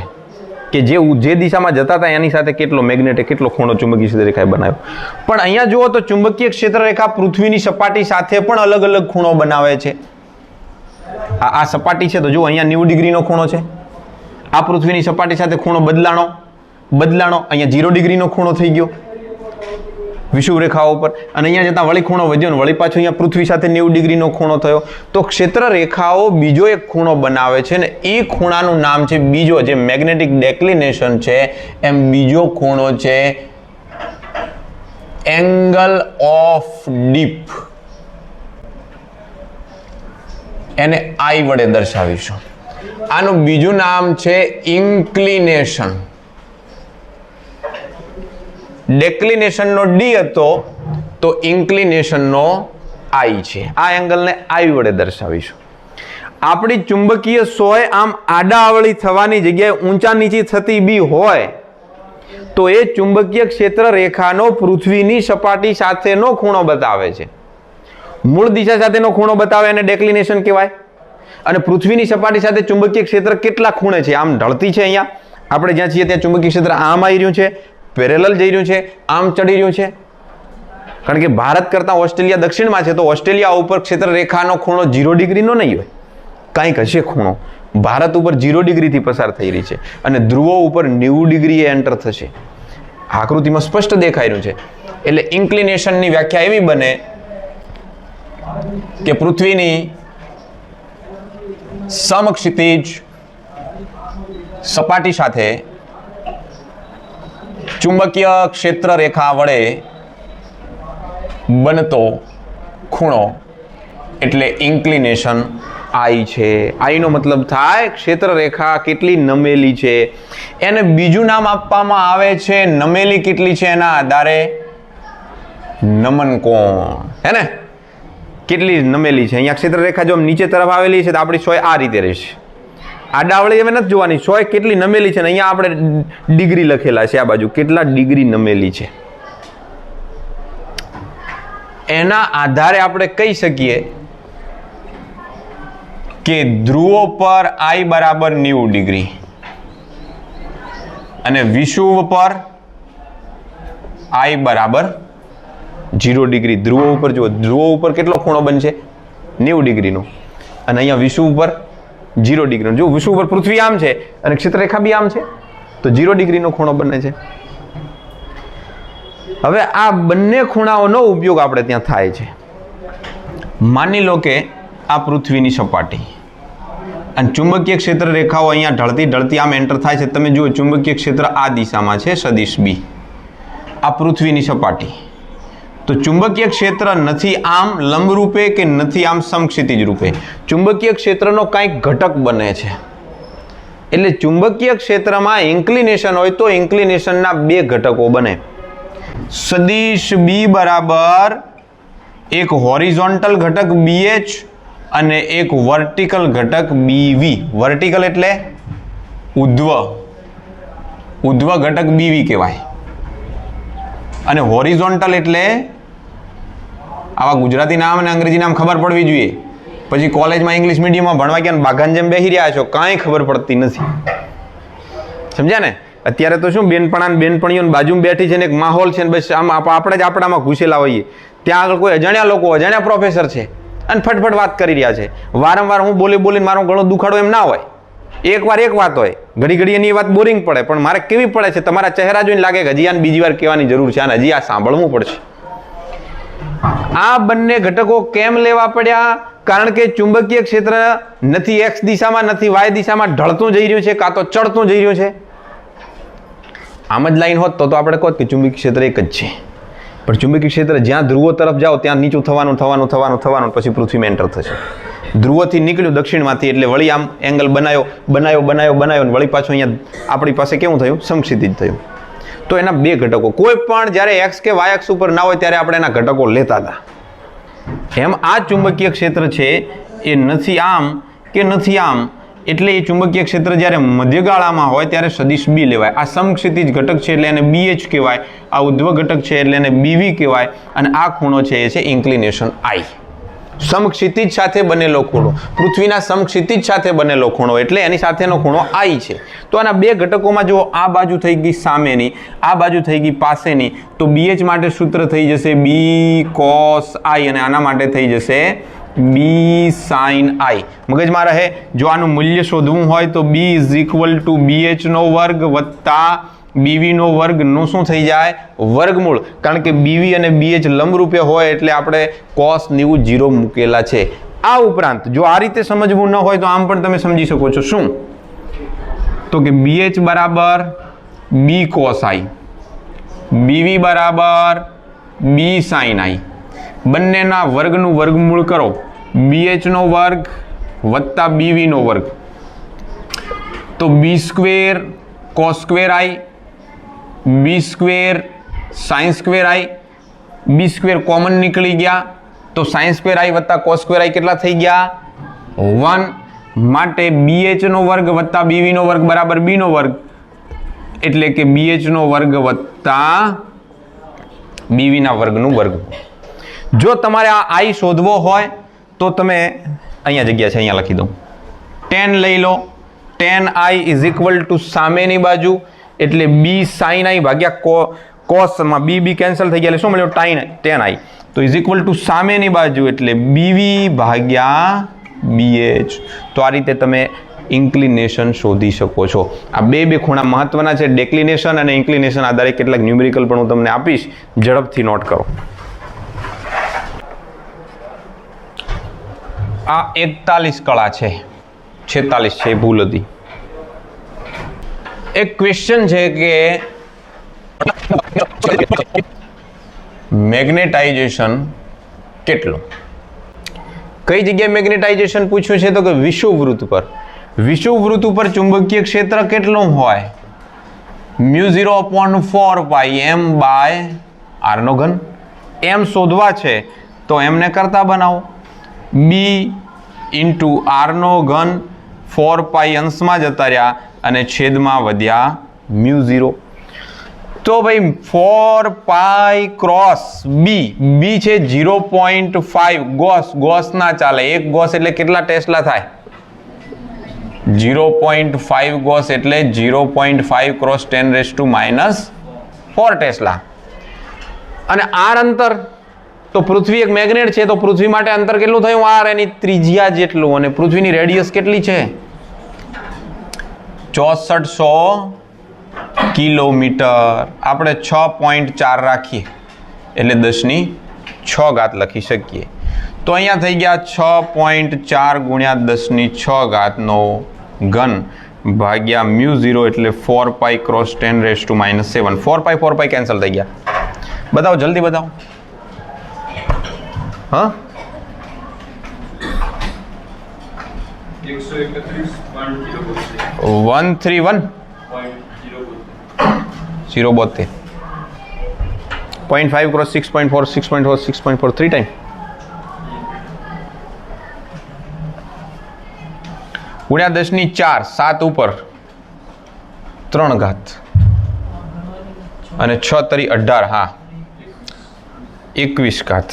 કે જે દિશામાં જતા હતા એની સાથે કેટલો મેગ્નેટે કેટલો ખૂણો ચુંબકીય ક્ષેત્ર રેખાએ બનાવ્યો. પણ અહીંયા જુઓ તો ચુંબકીય ક્ષેત્ર રેખા પૃથ્વીની સપાટી સાથે પણ અલગ અલગ ખૂણો બનાવે છે. આ સપાટી છે તો જુઓ અહીંયા 90 ડિગ્રીનો ખૂણો છે. આ પૃથ્વીની સપાટી સાથે ખૂણો બદલાણો અહીંયા 0 ડિગ્રીનો ખૂણો થઈ ગયો વિષુવ રેખાઓ ઉપર, અને અહીંયા જતાં વળી ખૂણો વધ્યો ને વળી પાછો અહીંયા પૃથ્વી સાથે 90 ડિગ્રીનો ખૂણો થયો. તો ક્ષેત્ર રેખાઓ બીજો એક ખૂણો બનાવે છે ને એ ખૂણાનું નામ છે, બીજો જે મેગ્નેટિક ડેક્લિનેશન છે એમ બીજો ખૂણો છે એંગલ ઓફ ડીપ. એને I વડે દર્શાવીશું. આનું બીજું નામ છે ઇન્ક્લિનેશન. ડેક્લિનેશનનો ડી હતો તો ઇન્ક્લિનેશનનો I છે. આ એંગલને I વડે દર્શાવીશું. આપણી ચુંબકીય સોય આમ આડાઅવળી થવાની જગ્યાએ ઊંચા નીચી થતી બી હોય તો એ ચુંબકીય ક્ષેત્ર રેખાનો પૃથ્વીની સપાટી સાથેનો ખૂણો બતાવે છે. મૂળ દિશા સાથેનો ખૂણો બતાવે એને ડેક્લિનેશન કહેવાય. અને પૃથ્વીની સપાટી સાથે ચુંબકીય ક્ષેત્ર કેટલા ખૂણે છે, આમ ઢળતી છે, અહીંયા આપણે જ્યાં છીએ ત્યાં ચુંબકીય ક્ષેત્ર આમ આવી રહ્યું છે, પેરેલલ જઈ રહ્યું છે, આમ ચડી રહ્યું છે. કારણ કે ભારત કરતાં ઓસ્ટ્રેલિયા દક્ષિણમાં છે તો ઓસ્ટ્રેલિયા ઉપર ક્ષેત્ર રેખાનો ખૂણો 0 ડિગ્રીનો નહીં હોય, કાંઈક હશે ખૂણો. ભારત ઉપર 0 ડિગ્રીથી પસાર થઈ રહી છે અને ધ્રુવો ઉપર 90 ડિગ્રીએ એન્ટર થશે. આકૃતિમાં સ્પષ્ટ દેખાઈ રહ્યું છે. એટલે ઇન્ક્લિનેશનની વ્યાખ્યા એવી બને કે પૃથ્વીની સમક્ષિતિજ સપાટી સાથે ચુંબકીય ક્ષેત્ર રેખા વડે બનતો ખૂણો એટલે ઇન્ક્લિનેશન I છે. I નો મતલબ થાય ક્ષેત્ર રેખા કેટલી નમેલી છે. એને બીજું નામ આપવામાં આવે છે નમેલી કેટલી છે એના આધારે નમન કોણ, હે ને, કેટલી નમેલી છે. અહીંયા ક્ષેત્ર રેખા જો નીચે તરફ આવેલી છે તો આપણી સોય આ રીતે રહેશે. આડાવળી અમે નથી જોવાની, સોય કેટલી નમેલી છે ને અહીંયા આપણે ડિગ્રી લખેલા છે આ બાજુ કેટલા ડિગ્રી નમેલી છે. એના આધારે આપણે કહી શકીએ કે ધ્રુવો પર I બરાબર 90 ડિગ્રી અને વિષુવ પર I બરાબર 0 ડિગ્રી. ધ્રુવો ઉપર જુઓ, ધ્રુવો ઉપર કેટલો ખૂણો બનશે 90 ડિગ્રીનો અને અહીંયા વિષુવ ઉપર 0 ડિગ્રીનો. જો વિષુવ ઉપર પૃથ્વી આમ છે અને ક્ષેત્ર રેખા બી આમ છે તો 0 ડિગ્રીનો ખૂણો બને છે. હવે આ બંને ખૂણાઓનો ઉપયોગ આપણે ત્યાં થાય છે. માની લો કે આ પૃથ્વીની સપાટી અને ચુંબકીય ક્ષેત્ર રેખાઓ અહીંયા ઢળતી આમ એન્ટર થાય છે. તમે જુઓ ચુંબકીય ક્ષેત્ર આ દિશામાં છે, સદિશ બી. આ પૃથ્વીની સપાટી. તો ચુંબકીય ક્ષેત્ર નથી આમ લંબરૂપે કે નથી આમ સમક્ષિતિજ રૂપે. ચુંબકીય ક્ષેત્રનો કાંઈક ઘટક બને છે. એટલે ચુંબકીય ક્ષેત્રમાં ઇન્ક્લિનેશન હોય તો ઇન્ક્લિનેશનના બે ઘટકો બને. સદિશ બી બરાબર એક હોરિઝોન્ટલ ઘટક BH અને એક વર્ટિકલ ઘટક BV. વર્ટિકલ એટલે ઉધ્વ ઘટક BV કહેવાય. અને હોરિઝોન્ટલ એટલે આવા ગુજરાતી નામ અને અંગ્રેજી નામ ખબર પડવી જોઈએ. પછી કોલેજમાં ઇંગ્લિશ મીડિયમમાં ભણવા ગયા બાગાન જેમ બેસી રહ્યા છો, કાંઈ ખબર પડતી નથી. સમજ્યા ને? અત્યારે તો શું બેનપણીઓ બાજુમાં બેઠી છે ને એક માહોલ છે ને બસ આમ આપણે જ આપણામાં ઘૂસેલા હોઈએ. ત્યાં આગળ કોઈ અજાણ્યા લોકો અજાણ્યા પ્રોફેસર છે અને ફટફટ વાત કરી રહ્યા છે. વારંવાર હું બોલીને મારો ગળો દુખાડો એમ ના હોય. એકવાર એક વાત હોય, ઘડી એની વાત બોરિંગ પડે, પણ મારે કેવી પડે છે તમારા ચહેરા જોઈને લાગે કે હજી આને બીજી વાર કહેવાની જરૂર છે અને હજી આ સાંભળવું પડશે. આ બંને ઘટકો કેમ લેવા પડ્યા? કારણ કે ચુંબકીય ક્ષેત્ર નથી X દિશામાં નથી Y દિશામાં ઢળતું જઈ રહ્યું છે કાં તો ચડતું જઈ રહ્યું છે. આમ જ લાઈન હોત તો આપણે કહો કે ચુંબકીય ક્ષેત્ર એક જ છે. પણ ચુંબકીય ક્ષેત્ર જ્યાં ધ્રુવો તરફ જાઓ ત્યાં નીચું થવાનું પછી પૃથ્વીમાં એન્ટર થશે. ધ્રુવોથી નીકળ્યું દક્ષિણમાંથી એટલે વળી આમ એંગલ બનાવ્યો અને વળી પાછું અહીંયા આપણી પાસે કેવું થયું? સમક્ષિતિજ થયું. તો એના બે ઘટકો કોઈ પણ જ્યારે X કે Y અક્ષ ઉપર ના હોય ત્યારે આપણે એના ઘટકો લેતા હતા. એમ આ ચુંબકીય ક્ષેત્ર છે એ નથી આમ કે નથી આમ. એટલે એ ચુંબકીય ક્ષેત્ર જ્યારે મધ્યગાળામાં હોય ત્યારે સદિશ બી લેવાય. આ સમક્ષિતિજ ઘટક છે એટલે એને BH કહેવાય. આ ઉધ્વ ઘટક છે એટલે એને BV કહેવાય. અને આ ખૂણો છે એ છે ઇન્ક્લિનેશન I. સમક્ષિતિજ સાથે બનેલો ખૂણો, પૃથ્વીના સમક્ષિતિજ સાથે બનેલો ખૂણો એટલે એની સાથેનો ખૂણો I છે. તો આના બે ઘટકોમાં જો આ બાજુ થઈ ગઈ સામેની, આ બાજુ થઈ ગઈ પાસેની, તો BH માટે સૂત્ર થઈ જશે B cos I અને આના માટે થઈ જશે B sin I. મગજમાં રહે. જો આનું મૂલ્ય શોધવું હોય તો B = BH નો વર્ગ વત્તા BV નો વર્ગ નું શું થઈ જાય? વર્ગમૂળ. કારણ કે BV અને BH લંબરૂપે હોય એટલે આપણે cos 90 0 મૂકેલા છે. આ ઉપરાંત જો આ રીતે સમજવું ન હોય તો આમ પણ તમે સમજી શકો છો. શું? તો કે BH બરાબર B cos I, BV બરાબર B sin I. બંનેના વર્ગનું વર્ગમૂળ કરો. BH નો વર્ગ વત્તા BV નો વર્ગ તો B² cos² I, B² sin² I. B² common નીકળી ગયા તો sin² I વત્તા cos² I કેટલા થઈ ગયા? 1. માટે BH નો વર્ગ વત્તા BV નો વર્ગ બરાબર B નો વર્ગ એટલે કે BH નો વર્ગ વત્તા BV ના વર્ગનું વર્ગમૂળ. જો તમારે આ I શોધવો હોય તો તમે અહીંયા જગ્યા છે અહીંયા લખી દો. tan લઈ લો. tan I = સામેની બાજુ એટલે B sin I ભાગ્યા cos માં B કેન્સલ થઈ ગયા એટલે શું મળ્યું? tan I. તો = સામેની બાજુ એટલે BV ભાગ્યા BH. તો આ રીતે તમે ઇન્ક્લિનેશન શોધી શકો છો. આ બે ખૂણા મહત્વના છે. ડેક્લિનેશન અને ઇન્ક્લિનેશન આધારે કેટલાક ન્યુમેરિકલ પણ હું તમને આપીશ, ઝડપથી નોટ કરો. આ 41 કળા છે, 46 છે, ભૂલ હતી. એક ક્વેશ્ચન છે કે મેગ્નેટાઇઝેશન કેટલું? કઈ જગ્યાએ મેગ્નેટાઇઝેશન પૂછ્યું છે? તો કે વિષુવવૃત્ત પર. વિષુવવૃત્ત ઉપર ચુંબકીય ક્ષેત્ર કેટલું હોય? μ0.4πm/r નો ઘન. m શોધવા છે તો એમને કરતા બનાવો. b × r નો ઘન 4π અંશમાં જતા રહ્યા અને છેદમાં વધ્યા μ0. તો ભાઈ 4π ક્રોસ b છે 0.5 ગોસ ના ચાલે. એક ગોસ એટલે કેટલા ટેસ્લા થાય? 0.5 ગોસ એટલે 0.5 ક્રોસ 10⁻⁻4 ટેસ્લા. અને r અંતર તો પૃથ્વી એક મેગ્નેટ છે તો પૃથ્વી માટે અંતર કેટલું થયું? r એની ત્રિજ્યા જેટલું. અને પૃથ્વીની રેડિયસ કેટલી છે? 6400 કિલોમીટર. આપણે 6.4 રાખીએ એટલે 10⁶ લખી શકીએ. તો અહીંયા થઈ ગયા 6.4 ગુણ્યા 10⁶ ઘન ભાગ્યા μ0 એટલે 4π × 10⁻⁷. 4π કેન્સલ થઈ ગયા. બતાવો જલ્દી બતાવો. હા 131.072 0.5 × 6.4 6.4 6.4 3 ટાઈમ ગુણ્યા 10⁴ 7 ઉપર 3 ઘાત અને 6 તરી 18. હા 21 ઘાત.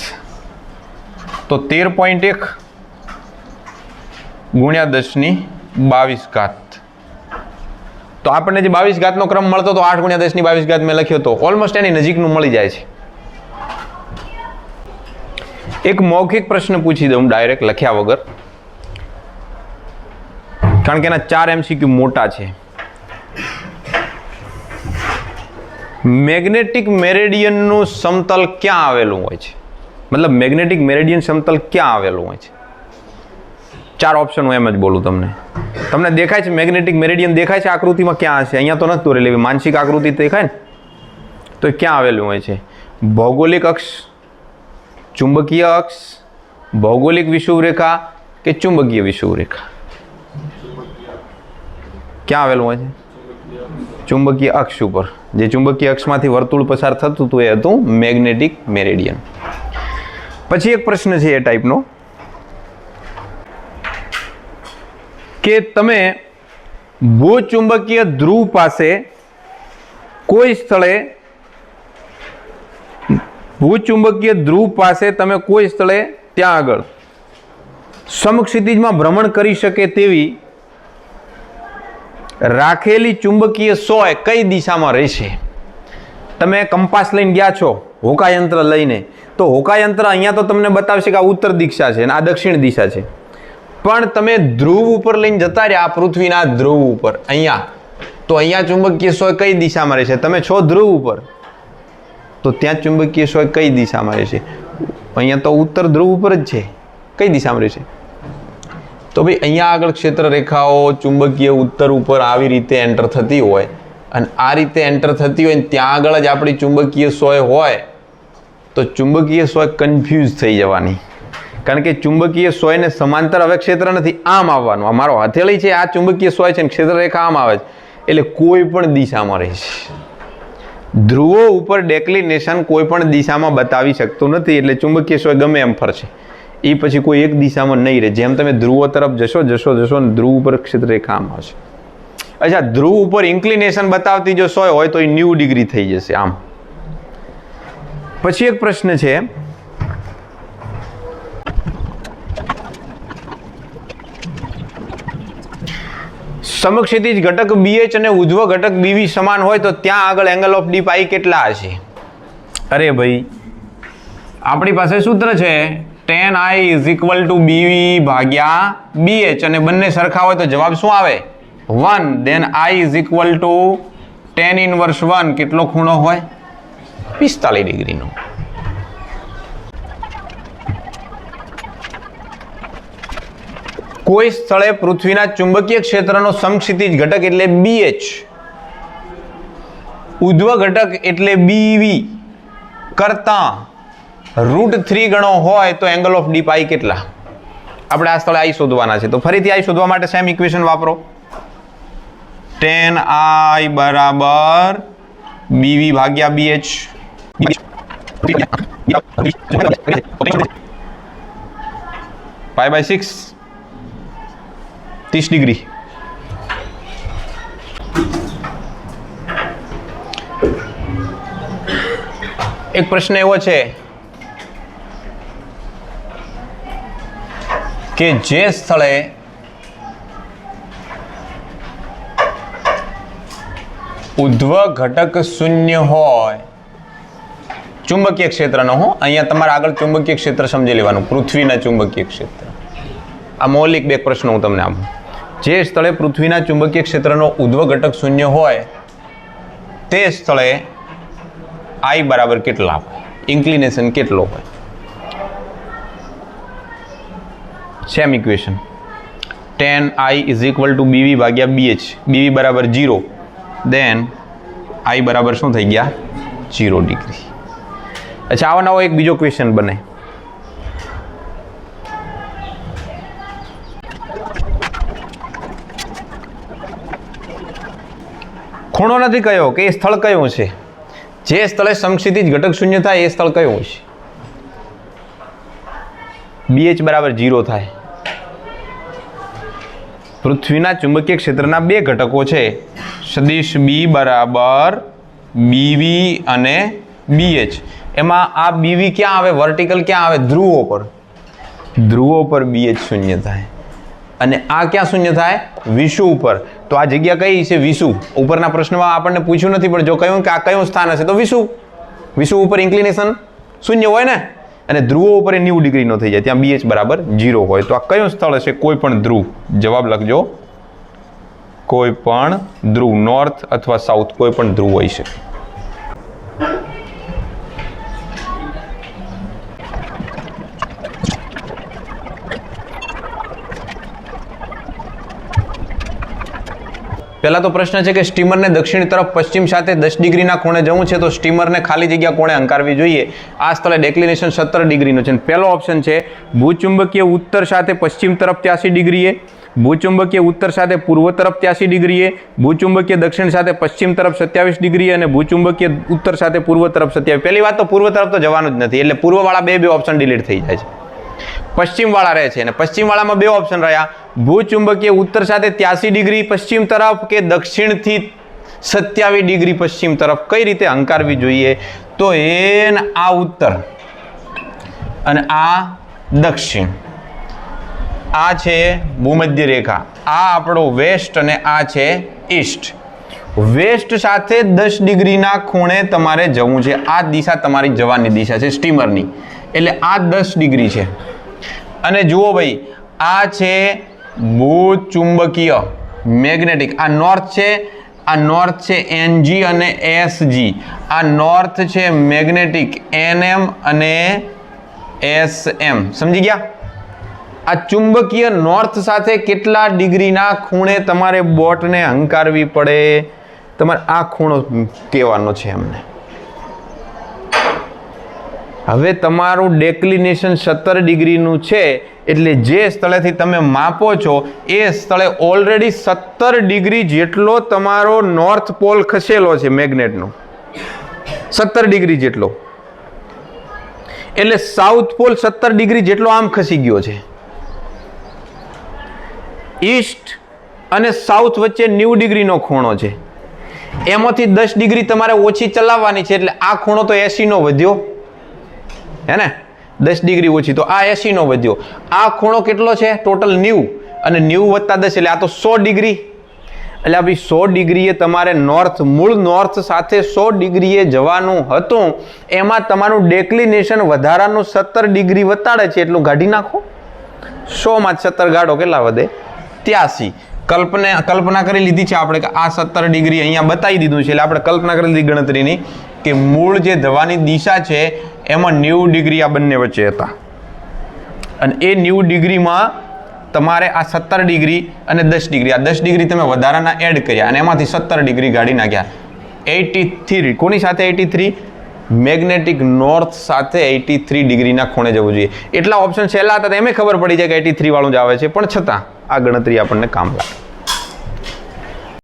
તો 13.1 ગુણ્યા 10⁻22 ઘાત. તો આપણને જે 22 ઘાતનો ક્રમ મળતો તો 8 ગુણ્યા 10⁻22 ઘાત મેં લખ્યો તો ઓલમોસ્ટ એની નજીકનું મળી જાય છે. એક મૌખિક પ્રશ્ન પૂછી દઉં ડાયરેક્ટ લખ્યા વગર, કારણ કે એના 4 MCQ મોટા છે. મેગ્નેટિક મેરેડિયનનું સમતલ ક્યાં આવેલું હોય છે? મતલબ મેગ્નેટિક મેરેડિયન સમતલ ક્યાં આવેલું હોય છે? 4 ઓપ્શન હું એમ જ બોલું તમને. તમને દેખાય છે મેગ્નેટિક મેરેડિયન દેખાય છે આકૃતિમાં? ક્યાં હશે? અહીંયા તો નથી દોરેલી, માનસિક આકૃતિ દેખાય ને, તો એ ક્યાં આવેલું હોય છે? ભૌગોલિક અક્ષ, ચુંબકીય અક્ષ, ભૌગોલિક વિષુવરેખા કે ચુંબકીય વિષુવરેખા? ક્યાં આવેલું હોય છે? ચુંબકીય અક્ષ ઉપર. જે ચુંબકીય અક્ષમાંથી વર્તુળ પસાર થતું હતું એ હતું મેગ્નેટિક મેરેડિયન. પછી એક પ્રશ્ન છે એ ટાઈપનો કે તમે ભૂચુંબકીય ધ્રુવ પાસે કોઈ સ્થળે તમે કોઈ સ્થળે ત્યાં આગળ સમક્ષિતિજમાં ભ્રમણ કરી શકે તેવી રાખેલી ચુંબકીય સોય કઈ દિશામાં રહેશે? તમે કંપાસ લઈને ગયા છો હોકાયંત્ર લઈને, તો હોકાયંત્ર અહીંયા તો તમને બતાવશે કે આ ઉત્તર દિશા છે અને આ દક્ષિણ દિશા છે, પણ તમે ધ્રુવ ઉપર લઈને જતા રહ્યા પૃથ્વીના ધ્રુવ ઉપર અહીંયા, તો અહીંયા ચુંબકીય સોય કઈ દિશામાં રહેશે? તમે છો ધ્રુવ ઉપર, તો ત્યાં ચુંબકીય સોય કઈ દિશામાં રહેશે? અહીંયા તો ઉત્તર ધ્રુવ ઉપર જ છે, કઈ દિશામાં રહેશે? તો ભાઈ અહીંયા આગળ ક્ષેત્ર રેખાઓ ચુંબકીય ઉત્તર ઉપર આવી રીતે એન્ટર થતી હોય અને આ રીતે એન્ટર થતી હોય ને ત્યાં આગળ જ આપણી ચુંબકીય સોય હોય, તો ચુંબકીય સોય કન્ફ્યુઝ થઈ જવાની. કારણ કે ચુંબકીય સોયને સમાંતર હવે ક્ષેત્ર નથી, આમ આવવાનું. આ મારો હથેળી છે, આ ચુંબકીય સોય છે, ક્ષેત્ર રેખા આમ આવે છે, એટલે કોઈ પણ દિશામાં રહેશે. ધ્રુવો ઉપર ડેક્લિનેશન કોઈ પણ દિશામાં બતાવી શકતું નથી, એટલે ચુંબકીય સોય ગમે એમ ફરશે. એ પછી કોઈ એક દિશામાં નહીં રહે. જેમ તમે ધ્રુવો તરફ જશો ને ધ્રુવ ઉપર ક્ષેત્ર રેખા આમ આવશે. અચ્છા, ધ્રુવ ઉપર ઇન્ક્લિનેશન બતાવતી જો સોય હોય તો એ 90 ડિગ્રી થઈ જશે આમ. પછી એક પ્રશ્ન છે, સમક્ષિતિજ ઘટક BH અને ઉધ્વ ઘટક BV સમાન હોય તો ત્યાં આગળ એંગલ ઓફ ડી પાઈ કેટલા હશે? અરે ભાઈ, આપણી પાસે સૂત્ર છે tan I = BV ભાગ્યા BH, અને બંને સરખા હોય તો જવાબ શું આવે? 1. then I = tan inverse 1. કેટલો ખૂણો હોય? 45 ડિગ્રીનો. કોઈ સ્થળે પૃથ્વીના ચુંબકીય ક્ષેત્રનો સમક્ષિતિજ ઘટક એટલે BH, ઉધ્વ ઘટક એટલે BV કરતા √3 ગણો હોય તો એંગલ ઓફ ડી પાઈ કેટલા? આપણે આ સ્થળે I શોધવાના છે, તો ફરીથી I શોધવા માટે સેમ ઇક્વેશન વાપરો. tan I બરાબર BV ભાગ્યા BH. π/6 30 ડિગ્રી. એક પ્રશ્ન એવો છે કે જે સ્થળે ઉધ્વ ઘટક 0 હોય ચુંબકીય ક્ષેત્રનો, અહીંયા તમારે આગળ ચુંબકીય ક્ષેત્ર સમજી લેવાનું, પૃથ્વીના ચુંબકીય ક્ષેત્ર. આ મૌલિક બે પ્રશ્નો હું તમને આપું. જે સ્થળે પૃથ્વીના ચુંબકીય ક્ષેત્રનો ઉધ્વ ઘટક 0 હોય તે સ્થળે I બરાબર કેટલા હોય, ઇન્ક્લિનેશન કેટલો હોય. Same equation tan I is equal to BV ભાગ્યા BH. BV બરાબર 0, દેન I બરાબર શું થઈ ગયા 0 ડિગ્રી. અચ્છા, આવો નવો એક બીજો ક્વેશ્ચન બને. ખૂણો નથી કયો કે એ સ્થળ કયું છે, જે સ્થળે સમક્ષિતિજ ઘટક શૂન્ય થાય એ સ્થળ કયું છે. BH બરાબર 0 થાય. પૃથ્વીના ચુંબકીય ક્ષેત્રના બે ઘટકો છે, સદિશ B બરાબર BV અને BH. એમાં આ BV ક્યાં આવે, વર્ટિકલ ક્યાં આવે, ધ્રુવો પર. ધ્રુવો પર BH શૂન્ય થાય અને આ ક્યાં શૂન્ય થાય, વિષુવ ઉપર. તો આ જગ્યા કઈ છે, વિષુવ. ઉપરના પ્રશ્નમાં આપણને પૂછ્યું નથી, પણ જો કહ્યું કે આ કયું સ્થાન હશે તો વિષુવ. વિષુવ ઉપર ઇન્ક્લિનેશન શૂન્ય હોય ને, અને ધ્રુવો ઉપર 90 ડિગ્રીનો થઈ જાય, ત્યાં BH બરાબર 0 હોય. તો આ કયું સ્થળ હશે, કોઈ પણ ધ્રુવ. જવાબ લખજો, કોઈ પણ ધ્રુવ, નોર્થ અથવા સાઉથ, કોઈ પણ ધ્રુવ હોય છે. પહેલા તો પ્રશ્ન છે કે સ્ટીમરને દક્ષિણ તરફ પશ્ચિમ સાથે 10 ડિગ્રીના ખૂણે જવું છે, તો સ્ટીમરને ખાલી જગ્યા કોણે હંકારવી જોઈએ. આ સ્થળે ડેક્લિનેશન 17 ડિગ્રીનું છે. પહેલો ઓપ્શન છે ભૂચુંબકીય ઉત્તર સાથે પશ્ચિમ તરફ 83 ડિગ્રીએ, ભૂચુંબકીય ઉત્તર સાથે પૂર્વ તરફ 83 ડિગ્રીએ, ભૂચુંબકીય દક્ષિણ સાથે પશ્ચિમ તરફ 27 ડિગ્રી અને ભૂચુંબકીય ઉત્તર સાથે પૂર્વ તરફ 27. પહેલી વાત તો પૂર્વ તરફ તો જવાનું જ નથી, એટલે પૂર્વવાળા બે ઓપ્શન ડિલીટ થઈ જાય છે. પશ્ચિમ વાળા રહે છે, અને પશ્ચિમ વાળામાં બે ઓપ્શન રહ્યા, ભૂચુંબકીય ઉત્તર સાથે 83 ડિગ્રી પશ્ચિમ તરફ કે દક્ષિણથી 27 ડિગ્રી પશ્ચિમ તરફ. કઈ રીતે હંકારવી જોઈએ, તો આ ઉત્તર અને આ દક્ષિણ. આ છે ભૂમધ્ય રેખા, આ આપણો વેસ્ટ અને આ છે ઈસ્ટ. વેસ્ટ સાથે 10 ડિગ્રીના ખૂણે તમારે જવું છે. આ દિશા તમારી જવાની દિશા છે સ્ટીમરની, એટલે આ 10 ડિગ્રી છે. અને જુઓ ભાઈ, આ છે ભૂચુંબકીય મેગ્નેટિક, આ નોર્થ છે, આ નોર્થ છે NG અને SG. આ નોર્થ છે મેગ્નેટિક NM અને SM. સમજી ગયા? આ ચુંબકીય નોર્થ સાથે કેટલા ડિગ્રીના ખૂણે તમારે બોટને હંકારવી પડે, તમારે આ ખૂણો કહેવાનો છે અમને. હવે તમારું ડેક્લિનેશન 17 ડિગ્રીનું છે, એટલે જે સ્થળેથી તમે માપો છો એ સ્થળે ઓલરેડી 17 ડિગ્રી જેટલો તમારો નોર્થ પોલ ખસેલો છે મેગ્નેટનો, 17 ડિગ્રી જેટલો. એટલે સાઉથ પોલ 17 ડિગ્રી જેટલો આમ ખસી ગયો છે. ઈસ્ટ અને સાઉથ વચ્ચે 90 ડિગ્રીનો ખૂણો છે, એમાંથી 10 ડિગ્રી તમારે ઓછી ચલાવવાની છે, એટલે આ ખૂણો તો 80 નો વધ્યો હે ને, 10 ડિગ્રી ઓછી, તો આ 80 નો વધ્યો. આ ખૂણો કેટલો છે, ટોટલ 90, અને 90 વત્તા 10 એટલે આ તો 100 ડિગ્રી. એટલે આ ભાઈ 100 ડિગ્રીએ તમારે નોર્થ, મૂળ નોર્થ સાથે 100 ડિગ્રીએ જવાનું હતું, એમાં તમારું ડેક્લિનેશન વધારાનું 17 ડિગ્રી વતાડે છે, એટલું કાઢી નાખો. 100 માં 17 ગાડો કેટલા વધે, 83. કલ્પના કરી લીધી છે આપણે કે આ 17 ડિગ્રી અહીંયા બતાવી દીધું છે, એટલે આપણે કલ્પના કરી લીધી ગણતરીની કે મૂળ જે જવાની દિશા છે એમાં 90 ડિગ્રી આ બંને વચ્ચે હતા, અને એ 90 ડિગ્રીમાં તમારે આ 17 ડિગ્રી અને 10 ડિગ્રી, આ 10 ડિગ્રી તમે વધારાના એડ કર્યા અને એમાંથી 17 ડિગ્રી કાઢી નાખ્યા. 83 કોની સાથે 83? મેગ્નેટિક નોર્થ સાથે 83 ડિગ્રીના ખૂણે જવું જોઈએ. એટલા ઓપ્શન છેલ્લા હતા, એમ ખબર પડી જાય કે 83 વાળું જ આવે છે, પણ છતાં આ ગણતરી આપણને કામ લાગે.